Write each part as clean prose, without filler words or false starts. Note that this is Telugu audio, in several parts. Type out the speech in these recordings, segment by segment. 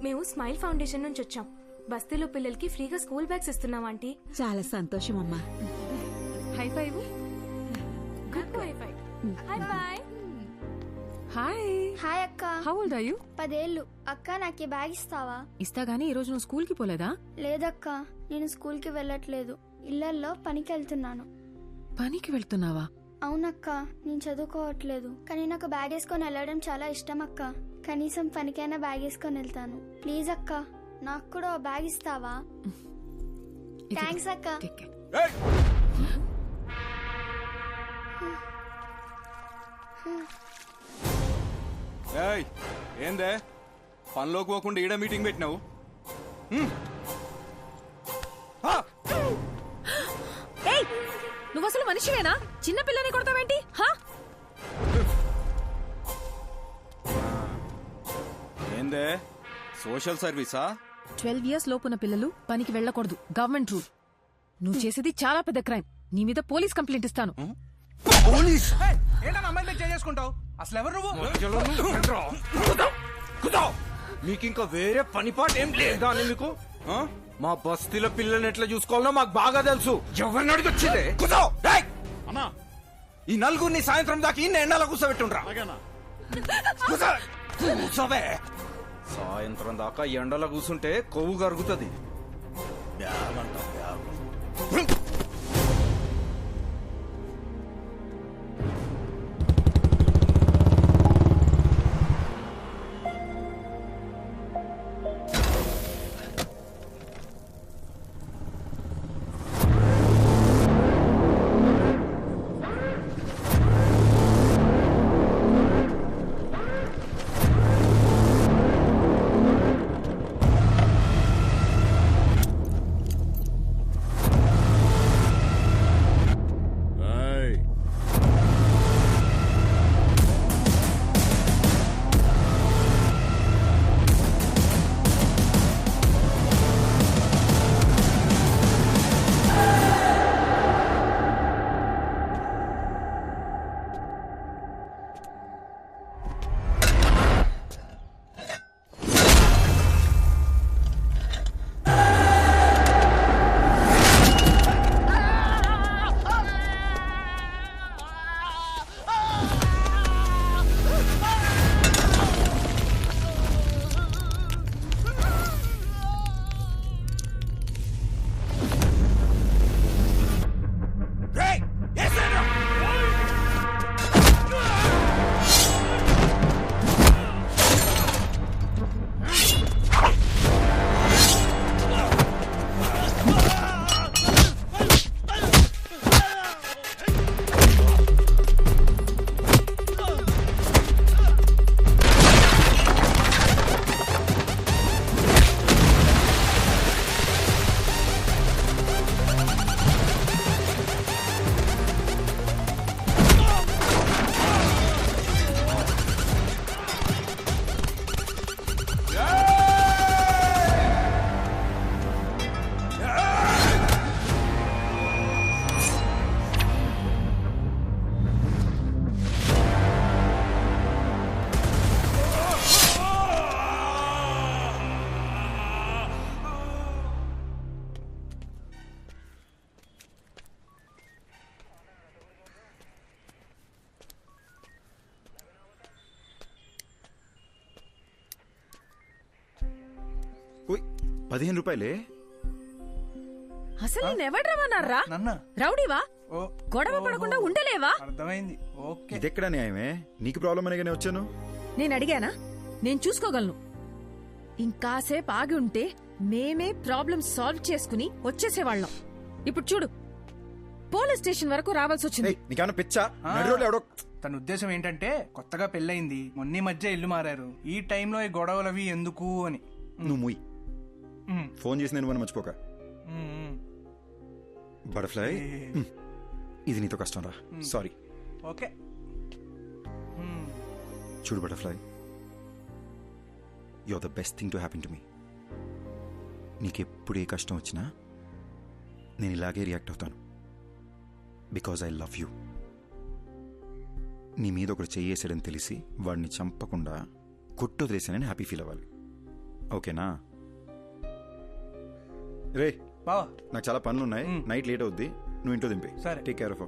మేము స్మైల్ ఫౌండేషన్ నుంచి వచ్చాం. బస్తీలో పిల్లలకి ఫ్రీగా స్కూల్ బ్యాగ్స్ ఇస్తున్నాం ఆంటీ. చాలా సంతోషం అమ్మా. High five. Good high five. Hi bye. Hi. Hi అక్క. How old are you? 10 ఏళ్ళు. అక్క నాకు ఈ బ్యాగ్ ఇస్తావా? ఇస్తా గానీ ఈ రోజు నువ్వు స్కూల్ కి పోలేదా? లేదక్క, నేను స్కూల్ కి వెళ్ళట్లేదు. ఇళ్లల్లో పనికి వెళ్తున్నాను. పనికి వెళ్తున్నావా? అవునక్క, నేను చదువుకోవట్లేదు. కానీ నాకు బ్యాగ్ వేసుకొని వెళ్ళడం చాలా ఇష్టం అక్క. కనీసం పనికైనా బ్యాగ్ వేసుకొని వెళ్తాను. ప్లీజ్ అక్క, నాకు కూడా ఓ బ్యాగ్ ఇస్తావా? థ్యాంక్స్ అక్క. ఏందే పనిలోకి పోకుండా ఈడ మీటింగ్ పెట్టినావు? నువ్వు అసలు మనిషివేనా? చిన్న పిల్లని కొడతావేంటి? ఏందే సోషల్ సర్వీసా? 12 years లోపున్న పిల్లలు పనికి వెళ్ళకూడదు, గవర్నమెంట్ రూల్. నువ్వు చేసేది చాలా పెద్ద క్రైమ్. నీ మీద పోలీస్ కంప్లైంట్ ఇస్తాను. చేసుకుంటావు అసలు ఎవరు మీకింకా వేరే పని పాట ఏం లేదా అని మీకు? మా బస్తీల పిల్లల్ని ఎట్లా చూసుకోవాలో మాకు బాగా తెలుసు. ఎవరిని అడిగి వచ్చిందే? ఈ నలుగురిని సాయంత్రం దాకా ఇన్ని ఎండలా కూర్చోబెట్టుండ్రా. కూర్చోవే. సాయంత్రం దాకా ఎండలో కూర్చుంటే కొవ్వు కరుగుతుంది. ₹15. అసలు నేనెవడు రమ్మన్నారా? రౌడీవా? గొడవ పడకుండా ఉండలేవా? అర్థమైంది. ఇదెక్కడ న్యాయమే? నీకు ప్రాబ్లం అనేగానే వచ్చాను. నేను అడిగానా? నేను చూసుకోగలను. ఇంకాసేపు ఆగి ఉంటే మేమే ప్రాబ్లం సాల్వ్ చేసుకుని వచ్చేసేవాళ్ళం. ఇప్పుడు చూడు, పోలీస్ స్టేషన్ వరకు రావాల్సి వచ్చింది. నీకేమన్నా పిచ్చా? ఎవడో తన ఉద్దేశం ఏంటంటే కొత్తగా పెళ్ళయింది, మొన్న మధ్య ఇల్లు మారారు, ఈ టైంలో ఈ గొడవలవి ఎందుకు అని. నువ్వు ముయ్. ఫోన్ చేసి నేను మనం మర్చిపోక. బటర్ఫ్లై, ఇది నీతో కష్టం రా. సారీ. ఓకే. చూడు butterfly, you are the best thing to happen to me. నీకెప్పుడు ఏ కష్టం వచ్చినా నేను ఇలాగే రియాక్ట్ అవుతాను. Because I love you. నీ మీద ఒకడు చెయ్యేసాడని తెలిసి వాడిని చంపకుండా కొట్టొదిలేసానని హ్యాపీ ఫీల్ అవ్వాలి. ఓకేనా? రే బావా నాకు చాలా పనులు ఉన్నాయి, నైట్ లేట్ అవుద్ది, నువ్వు ఇంట్లో దింపి. సరే. Take care of.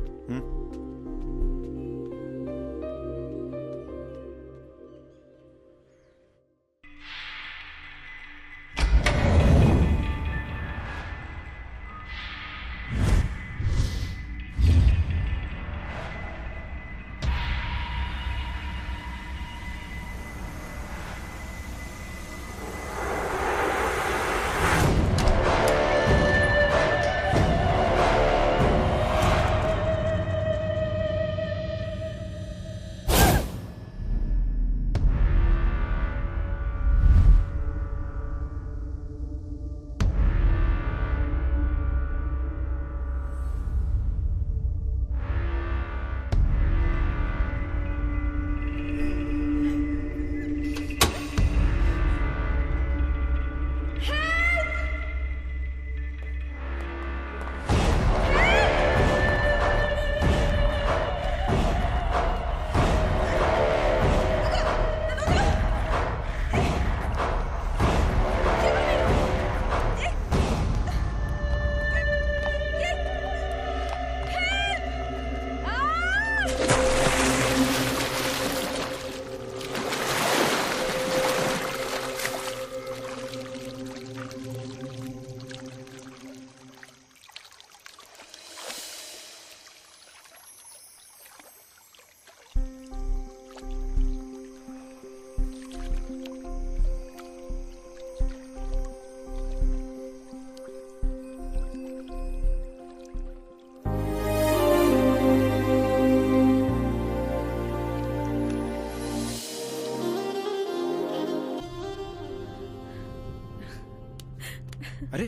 అరే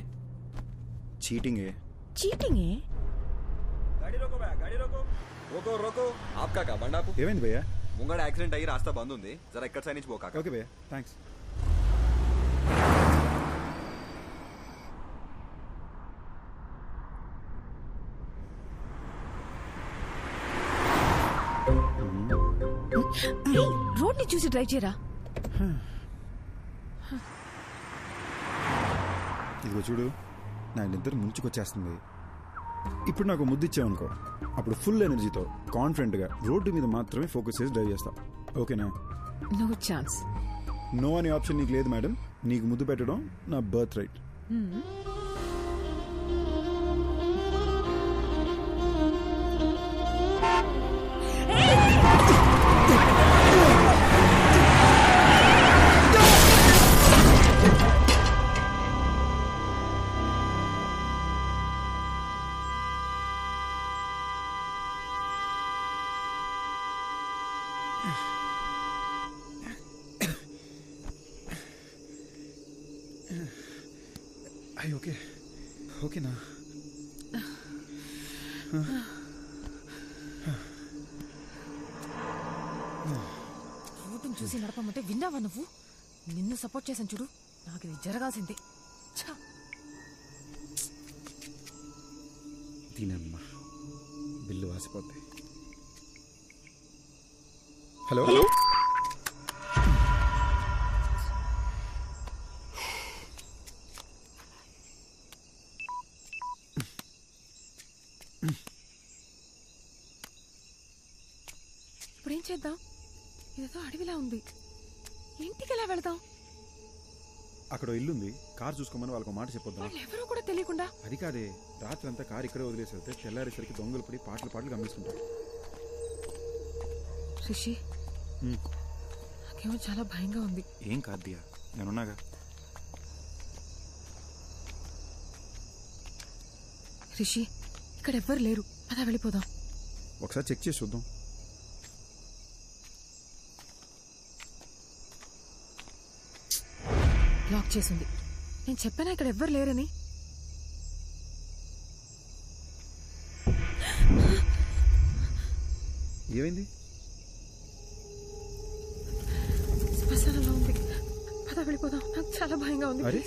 చీటింగ్ చీటింగ్ ఏ? गाड़ी रोको भैया, गाड़ी रोको. रोको रोको. आपका क्या बंडा आपको? ఏమైంది భయ్యా? ముంగడ యాక్సిడెంట్ అయ్యి రాస్తా బంద్ ఉంది, జరా ఇక్కడ సైడ్ నుంచి పోకా. ఓకే భయ్యా, థ్యాంక్స్. రోడ్ ని చూసి డ్రైవ్ చేయరా. ఇదిగో చూడు, నా నిద్ర ముంచుకొచ్చేస్తుంది. ఇప్పుడు నాకు ముద్దు ఇచ్చావనుకో, అప్పుడు ఫుల్ ఎనర్జీతో కాన్ఫిడెంట్గా రోడ్డు మీద మాత్రమే ఫోకస్ చేసి డ్రైవ్ చేస్తావు. ఓకేనా? No chance. నో అనే ఆప్షన్ నీకు లేదు మేడం. నీకు ముద్దు పెట్టడం నా బర్త్ రైట్. ఓకే ఓకేనా? రోడ్డును చూసి నడపమంటే విన్నావా నువ్వు? నిన్ను సపోర్ట్ చేశాను చూడు, నాకు ఇది జరగాల్సిందే. దీనమ్మా బిల్లు వాసిపోద్ది. హలో ఇప్పుడేం చేద్దాం? ఇదేదో అడవిలా ఉంది, ఇంటికి ఎలా వెళదాం? అక్కడ ఇల్లుంది, కార్ చూసుకోమని వాళ్ళకు మాట చెప్పొద్దాం. వాళ్ళు ఎవరో కూడా తెలియకుండా. అది కాదే, రాత్రి అంతా కారు ఇక్కడే వదిలేసి వెళ్తే తెల్లారేసరికి దొంగలు పడి పాటలు గమనిస్తుంటారు. రిషి, నాకేమో చాలా భయంగా ఉంది. ఏం కాద్దియా, నేనున్నాగా. రిషి, ఇక్కడ ఎవ్వరు లేరు, అలా వెళ్ళిపోదాం. ఒకసారి చెక్ చేసి చూద్దాం. లాక్ చేసింది. నేను చెప్పానా ఇక్కడ ఎవ్వరు లేరని? ఏమైంది? శ్మశానంలో ఉంది, పద వెళ్ళిపోదాం. నాకు చాలా భయంగా ఉంది. అరే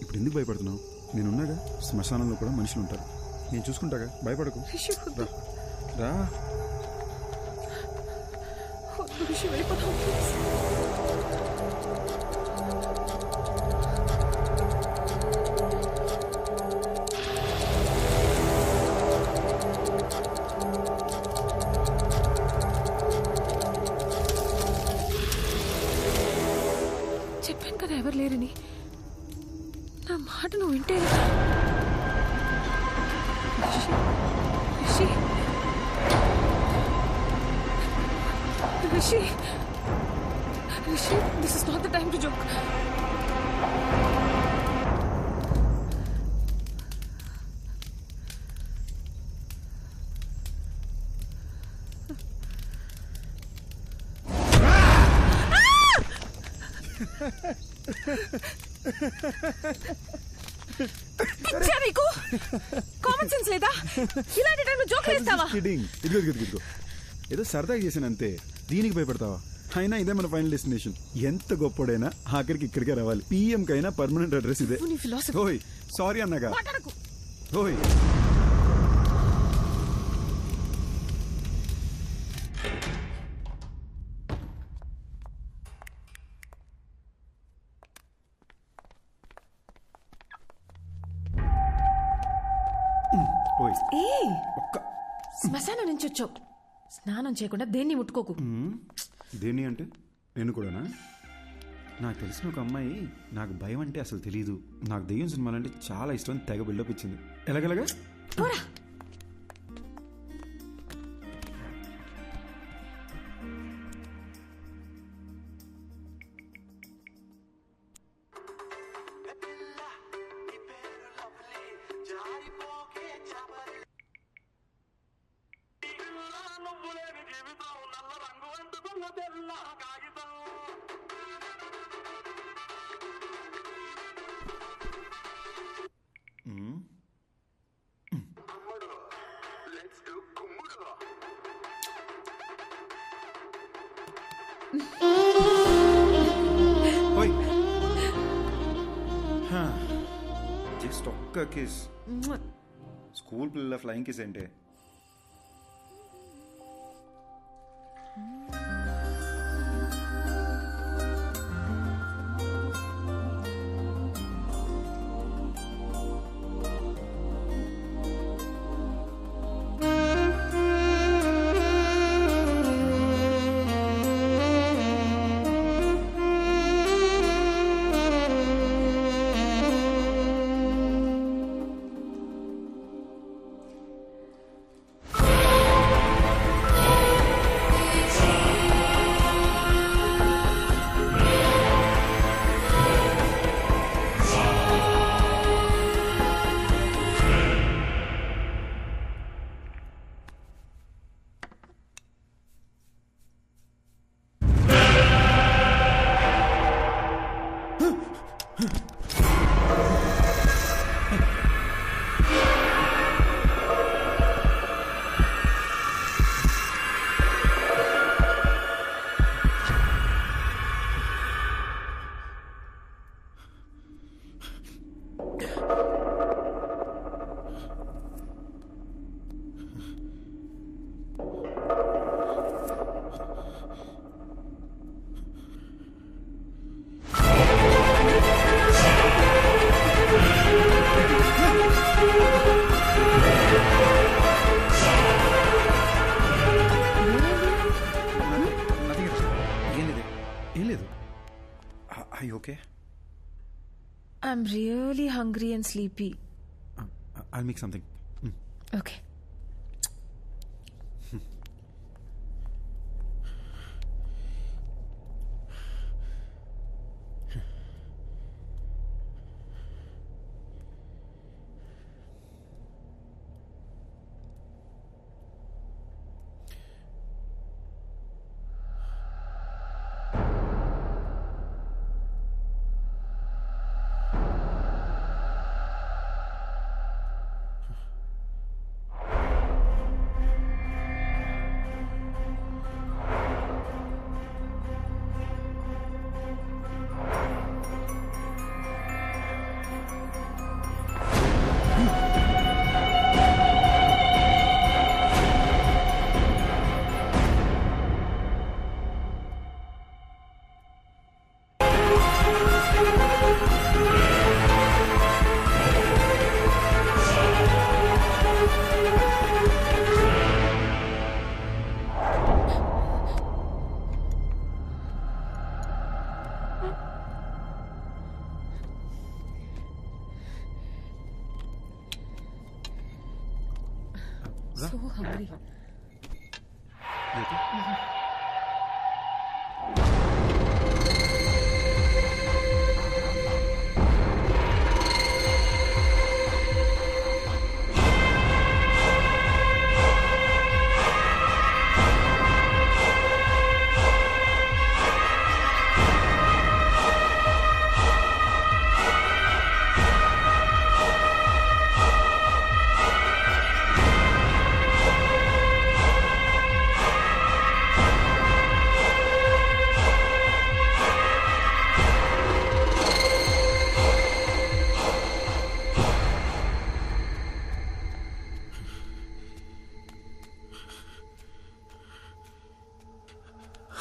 ఇప్పుడు ఎందుకు భయపడుతున్నావు? నేనున్నాగా. శ్మశానంలో కూడా మనుషులు ఉంటారు, నేను చూసుకుంటాగా, భయపడకు. రిషి వద్దు. రా. రిషి వెళ్ళిపోదాం. చెప్పాను కదా ఎవరు లేరని. నా మాట నువ్వు వింటే Rishi Rishi Rishi this is not the time to joke. పిచ్చా నీకు? కామన్ సెన్స్ లేదా? ఇలాంటి టైంలో జోక్ వేస్తావా? ఇదిగో ఏదో సరదాగా చేసాను అంతే, దీనికి భయపడతావా? అయినా ఇదే మన ఫైనల్ డెస్టినేషన్. ఎంత గొప్పోడైనా ఆఖరికి ఇక్కడికే రావాలి. పిఎం కైనా పర్మనెంట్ అడ్రస్ ఇదే. ఓయ్ సారీ అన్నగా. ఓయ్ శ్మశానం నుంచి వచ్చావు, స్నానం చేయకుండా దేన్ని ముట్టుకోకు. దేన్ని అంటే నేను కూడానా? నాకు తెలిసిన ఒక అమ్మాయి నాకు భయం అంటే అసలు తెలియదు, నాకు దెయ్యం సినిమాలంటే చాలా ఇష్టం, తెగ బిల్డప్ ఇచ్చింది. ఎలాగలగా పోరా. జస్ట్ ఒక్క కిస్. స్కూల్ పిల్లల ఫ్లయింగ్ కిస్ అంటే okay? I'm really hungry and sleepy. I'll make something. Okay. కదా సో హంగ్రీ.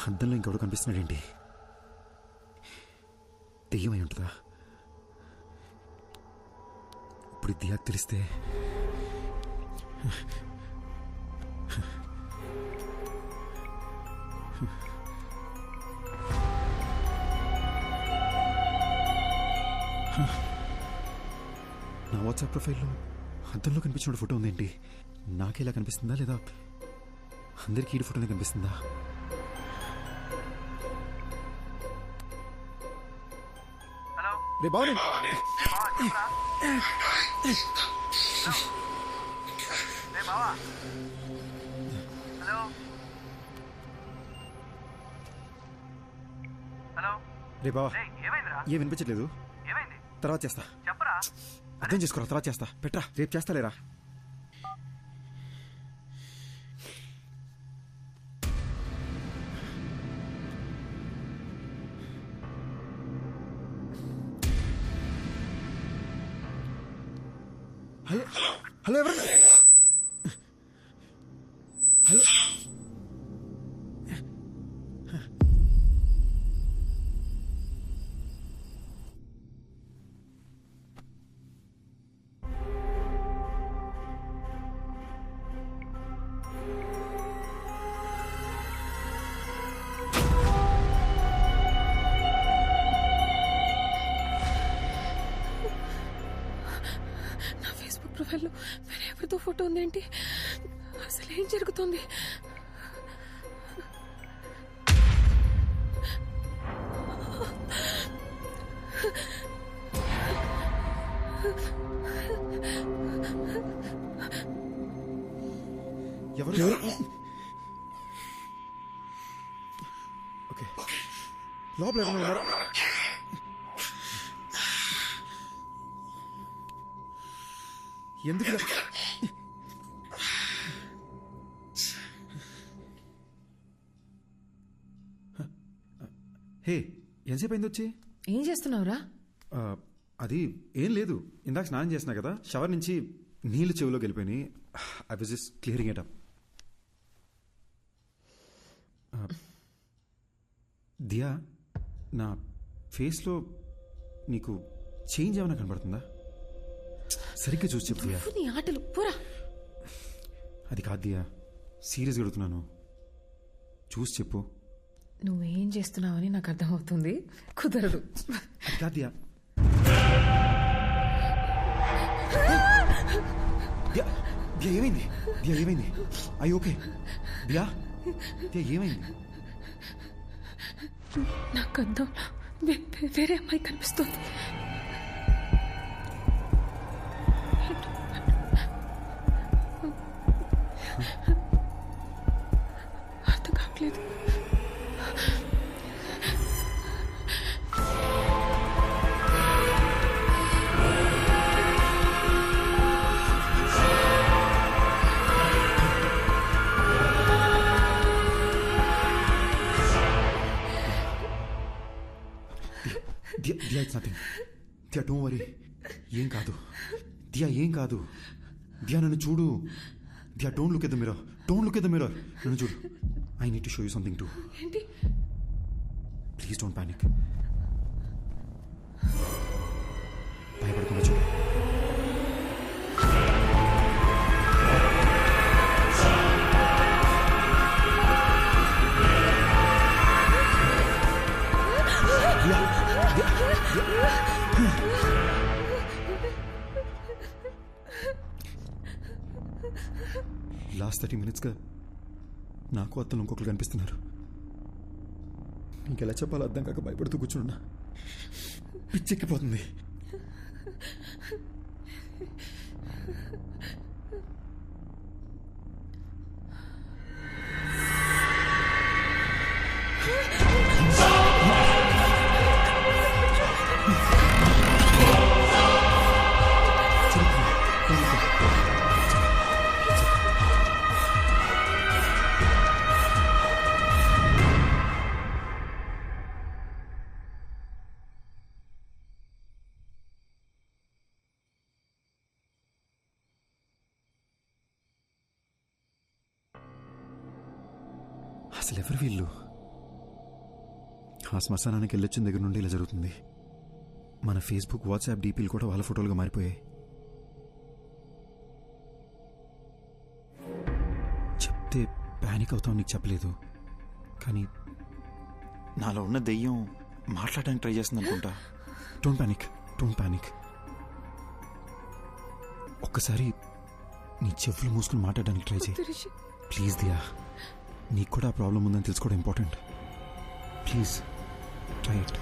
అద్దంలో ఇంకెవడో కనిపిస్తున్నాడేంటి? దెయ్యమై ఉంటుందా? ఇప్పుడు దియాకు తెలిస్తే నా వాట్సాప్ ప్రొఫైల్లో అద్దంలో కనిపించిన ఫోటో ఉందేంటి? నాకేలా కనిపిస్తుందా లేదా అందరికీ ఈ ఫోటోనే కనిపిస్తుందా? రే బావని రే బావా ఏం వినిపించట్లేదు. తర్వాత చేస్తా. అర్థం చేసుకోరా, తర్వాత చేస్తా. పెట్రా, రేపు చేస్తాలేరా. హలో హలో ఎవరు? హలో ప్రొఫైల్లో వేరే ఎవరితో ఫోటో ఉందేంటి? అసలు ఏం జరుగుతుంది? ఎవరు? ఓకే, లోపల ఎవరైనా ఉన్నారా? ఎందుకు హే, ఎంతసేపు అయింది వచ్చి? ఏం చేస్తున్నావురా? అది ఏం లేదు, ఇందాక స్నానం చేసినా కదా, షవర్ నుంచి నీళ్ళు చెవిలోకి వెళ్ళిపోయినాయి. I was just clearing it up. Diya, నా ఫేస్లో నీకు చేంజ్ ఏమైనా కనబడుతుందా? సరిగ్గా చూసి చెప్పు దియా. నీ ఆటలు పోరా. అది కాదు దియా, సీరియస్గా అడుగుతున్నాను, చూసి చెప్పు. నువ్వేం చేస్తున్నావని నాకు అర్థమవుతుంది, కుదరదు. అది కాదు దియా. దియా, దియా ఏమైంది? దియా ఏమైంది? అయ్యి ఓకే దియా, దియా ఏమైంది? నాకు అర్థం, వేరే అమ్మాయి కనిపిస్తుంది. అర్థం కావట్లేదు. Diya, it's nothing. Diya don't worry, ఏం కాదు. దియా ఏం కాదు. దియా నన్ను చూడు. Diya don't look at the mirror, don't look at the mirror. నన్ను చూడు. I need to show you something too. ఏంటి? Please don't panic. భయపడకుండా చూడు. లాస్ట్ 30 minutesగా నాకు అతను ఇంకొకరు కనిపిస్తున్నారు. ఇంకెలా చెప్పాలో అర్థం కాక భయపడుతూ కూర్చున్నా. పిచ్చెక్కిపోతుంది. అసలు ఎవరు వీళ్ళు? ఆ శ్మశానానికి వెళ్ళొచ్చిన దగ్గర నుండి ఇలా జరుగుతుంది. మన ఫేస్బుక్, వాట్సాప్ డీపీలు కూడా వాళ్ళ ఫోటోలుగా మారిపోయాయి. చెప్తే ప్యానిక్ అవుతావు, నీకు చెప్పలేదు. కానీ నాలో ఉన్న దెయ్యం మాట్లాడడానికి ట్రై చేస్తుంది అనుకుంటా. Don't panic. ఒక్కసారి నీ చెవులు మూసుకుని మాట్లాడడానికి ట్రై చేయి ప్లీజ్. దియా, నీకు కూడా ఆ ప్రాబ్లం ఉందని తెలుసుకోవడం important. Please try it.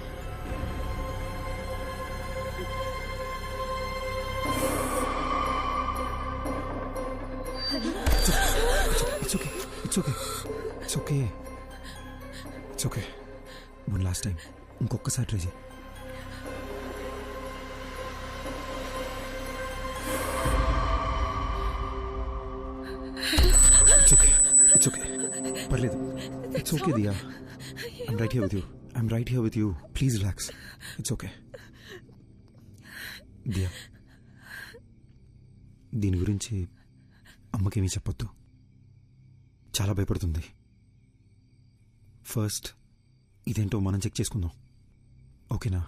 It's okay. One last time ఇంకొకసారి ట్రై చేయి. It's okay. పర్లేదు. It's okay, Diya. I'm right here with you. Please relax. It's okay. Diya, దీని గురించి అమ్మకేమీ చెప్పొద్దు. చాలా భయపడుతుంది. ఫస్ట్ ఇదేంటో మనం చెక్ చేసుకుందాం, ఓకేనా?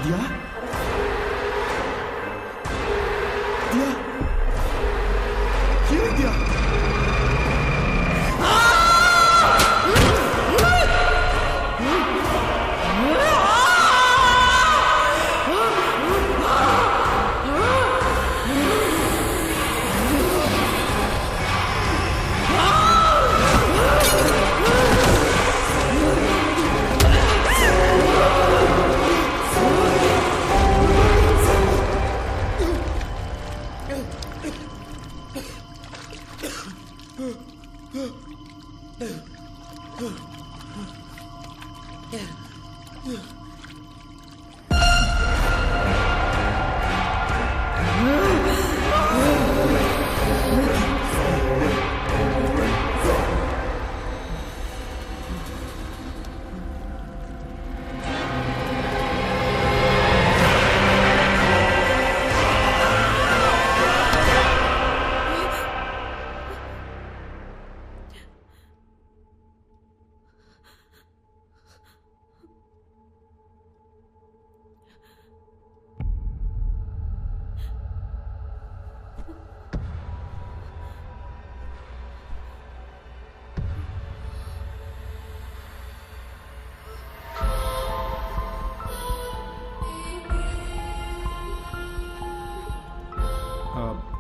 Diya? Hear Diya?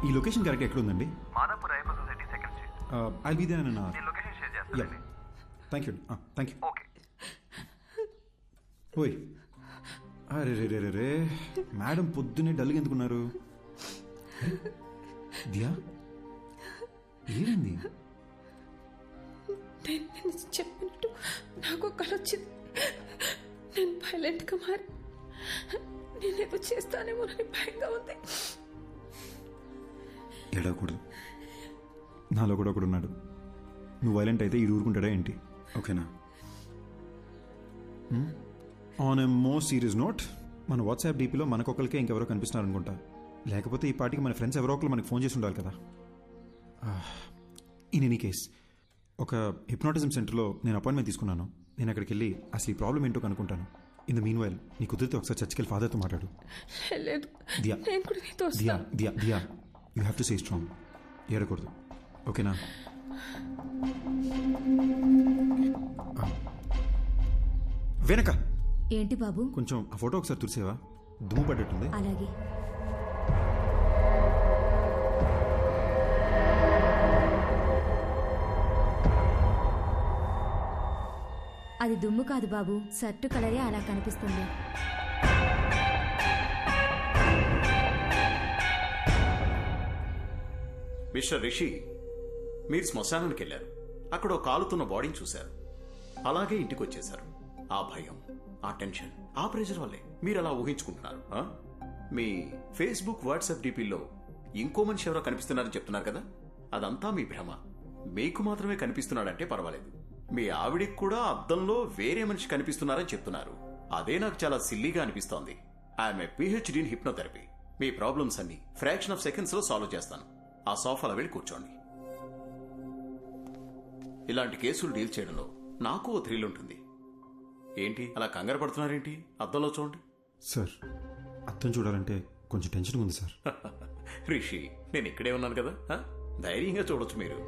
ఈ లొకేషన్ కరెక్ట్ ఎక్కడ ఉందండి? Madhapur Ayyappa society second street. I'll be there in an hour. నేను లొకేషన్ షేర్ చేస్తాను. Thank you. ఓకే. ఓయ్, అరే రే మేడం పొద్దునే డల్గా ఎందుకున్నారు? దియా, ఏమైంది? నేను చెప్పినట్టు నాకు కళ వచ్చింది. నేను వైలెంట్గా మారి నేనేదో చేస్తానేమోనని భయంగా ఉంది. ఏడవకూడదు, నాలో కూడా ఒకడు ఉన్నాడు. నువ్వు వైలెంట్ అయితే ఇది ఊరుకుంటాడా ఏంటి? ఓకేనా? On a more serious note, మన వాట్సాప్ డీపీలో మనకొకరికే ఇంకెవరో కనిపిస్తున్నారు అనుకుంటా. లేకపోతే ఈ పార్టీకి మన ఫ్రెండ్స్ ఎవరో ఒకరు మనకి ఫోన్ చేసి ఉండాలి కదా. ఇన్ ఎనీ కేస్, ఒక హిప్నాటిజం సెంటర్లో నేను అపాయింట్మెంట్ తీసుకున్నాను. నేను అక్కడికి వెళ్ళి అసలు ఈ ప్రాబ్లం ఏంటో కనుక్కుంటాను. ఇన్ ద మీన్ వైల్ నీ కుదిరితే ఒకసారి చర్చికి వెళ్ళి ఫాదర్తో మాట్లాడు. లేదు, దియా నేను కూడా నీతో దియా వస్తాను. Diya Diya you have to stay strong. ఏడకూడదు, ఓకేనా? వెనక ఏంటి బాబు? కొంచెం ఆ ఫోటో ఒకసారి తుడిసేవా? దుమ్ము పడ్డట్టుంది. అలాగే. అది దుమ్ము కాదు బాబు, షర్టు కలరే అలా కనిపిస్తుంది. మిస్టర్ రిషి, మీరు శ్మశానానికి వెళ్ళారు. అక్కడ ఓ కాలుతున్న బాడీని చూశారు. అలాగే ఇంటికి వచ్చేశారు. ఆ భయం, ఆ టెన్షన్, ఆ ప్రెషర్ వల్లే మీరు అలా ఊహించుకుంటున్నారు. మీ ఫేస్బుక్, వాట్సాప్ డీపీల్లో ఇంకో మనిషి ఎవరో కనిపిస్తున్నారని చెప్తున్నారు కదా, అదంతా మీ భ్రమ. మీకు మాత్రమే కనిపిస్తున్నాడంటే పర్వాలేదు, మీ ఆవిడికి కూడా అద్దంలో వేరే మనిషి కనిపిస్తున్నారని చెప్తున్నారు. అదే నాకు చాలా సిల్లీగా అనిపిస్తోంది. I'm a PhD in hypnotherapy. Me problems అన్ని ఫ్రాక్షన్ ఆఫ్ సెకండ్స్ లో సాల్వ్ చేస్తాను. ఆ సోఫాలో వెళ్ళి కూర్చోండి. ఇలాంటి కేసులు డీల్ చేయడంలో నాకు ఓ థ్రిల్ ఉంటుంది. ఏంటి అలా కంగారు పడుతున్నారేంటి? అద్దంలో చూడండి. సార్, అర్థం చూడాలంటే కొంచెం టెన్షన్ ఉంది సార్. రిషి, నేను ఇక్కడే ఉన్నాను కదా, ధైర్యంగా చూడొచ్చు మీరు.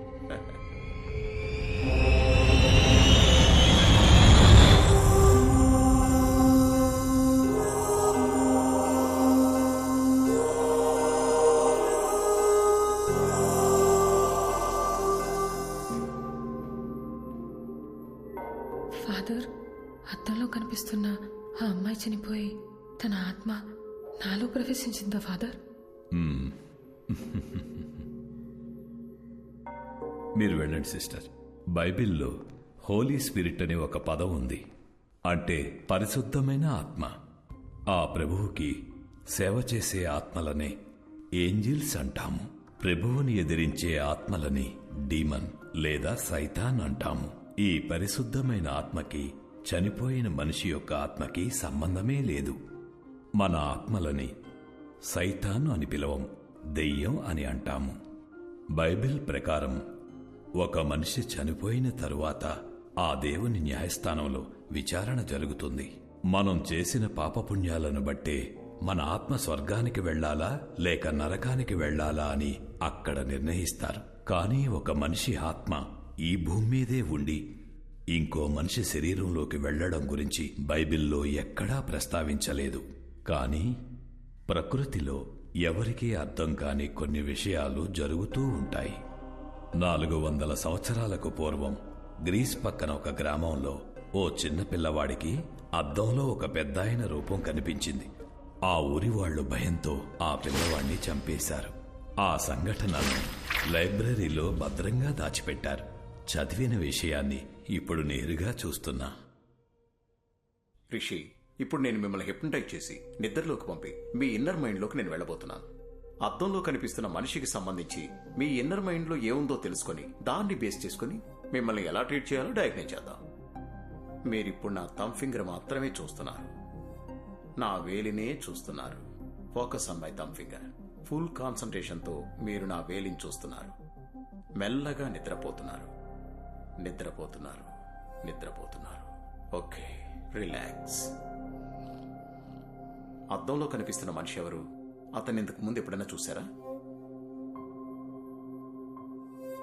ఫాదర్, అద్దంలో కనిపిస్తున్న ఆ అమ్మాయి చనిపోయి తన ఆత్మ నాలో ప్రవేశించిందా ఫాదర్? మీరు వెళ్ళండి సిస్టర్. బైబిల్లో హోలీ స్పిరిట్ అనే ఒక పదం ఉంది, అంటే పరిశుద్ధమైన ఆత్మ. ఆ ప్రభువుకి సేవ చేసే ఆత్మలనే ఏంజిల్స్ అంటాము. ప్రభువుని ఎదిరించే ఆత్మలని డీమన్ లేదా సైతాన్ అంటాము. ఈ పరిశుద్ధమైన ఆత్మకి చనిపోయిన మనిషి యొక్క ఆత్మకి సంబంధమే లేదు. మన ఆత్మలని సైతాను అని పిలవం, దెయ్యం అని అంటాము. బైబిల్ ప్రకారం ఒక మనిషి చనిపోయిన తరువాత ఆ దేవుని న్యాయస్థానంలో విచారణ జరుగుతుంది. మనం చేసిన పాపపుణ్యాలను బట్టే మన ఆత్మ స్వర్గానికి వెళ్లాలా లేక నరకానికి వెళ్లాలా అని అక్కడ నిర్ణయిస్తారు. కానీ ఒక మనిషి ఆత్మ ఈ భూమి మీదే ఉండి ఇంకో మనిషి శరీరంలోకి వెళ్లడం గురించి బైబిల్లో ఎక్కడా ప్రస్తావించలేదు. కానీ ప్రకృతిలో ఎవరికీ అర్థం కాని కొన్ని విషయాలు జరుగుతూ ఉంటాయి. 400 సంవత్సరాలకు పూర్వం గ్రీస్ పక్కన ఒక గ్రామంలో ఓ చిన్న పిల్లవాడికి అద్దంలో ఒక పెద్దాయన రూపం కనిపించింది. ఆ ఊరి వాళ్లు భయంతో ఆ పిల్లవాడిని చంపేశారు. ఆ సంఘటనను లైబ్రరీలో భద్రంగా దాచిపెట్టారు. చదివిన విషయాన్ని ఇప్పుడు నేరుగా చూస్తున్నా. రిషి, ఇప్పుడు నేను మిమ్మల్ని హిప్నటైజ్ చేసి నిద్రలోకి పంపి మీ ఇన్నర్ మైండ్లోకి నేను వెళ్ళబోతున్నాను. అద్దంలో కనిపిస్తున్న మనిషికి సంబంధించి మీ ఇన్నర్ మైండ్లో ఏముందో తెలుసుకుని దాన్ని బేస్ చేసుకుని మిమ్మల్ని ఎలా ట్రీట్ చేయాలో డయాగ్నైజ్ చేద్దాం. మీరిప్పుడు నా థంబ్ ఫింగర్ మాత్రమే చూస్తున్నారు, నా వేలినే చూస్తున్నారు. Focus on my thumb finger. Full కాన్సంట్రేషన్తో మీరు నా వేలిని చూస్తున్నారు. మెల్లగా నిద్రపోతున్నారు, నిద్రపోతున్నారు, నిద్రపోతున్నారు. Okay, relax. అద్దంలో కనిపిస్తున్న మనిషి ఎవరు? అతన్ని ఇంతకు ముందు ఎప్పుడైనా చూసారా?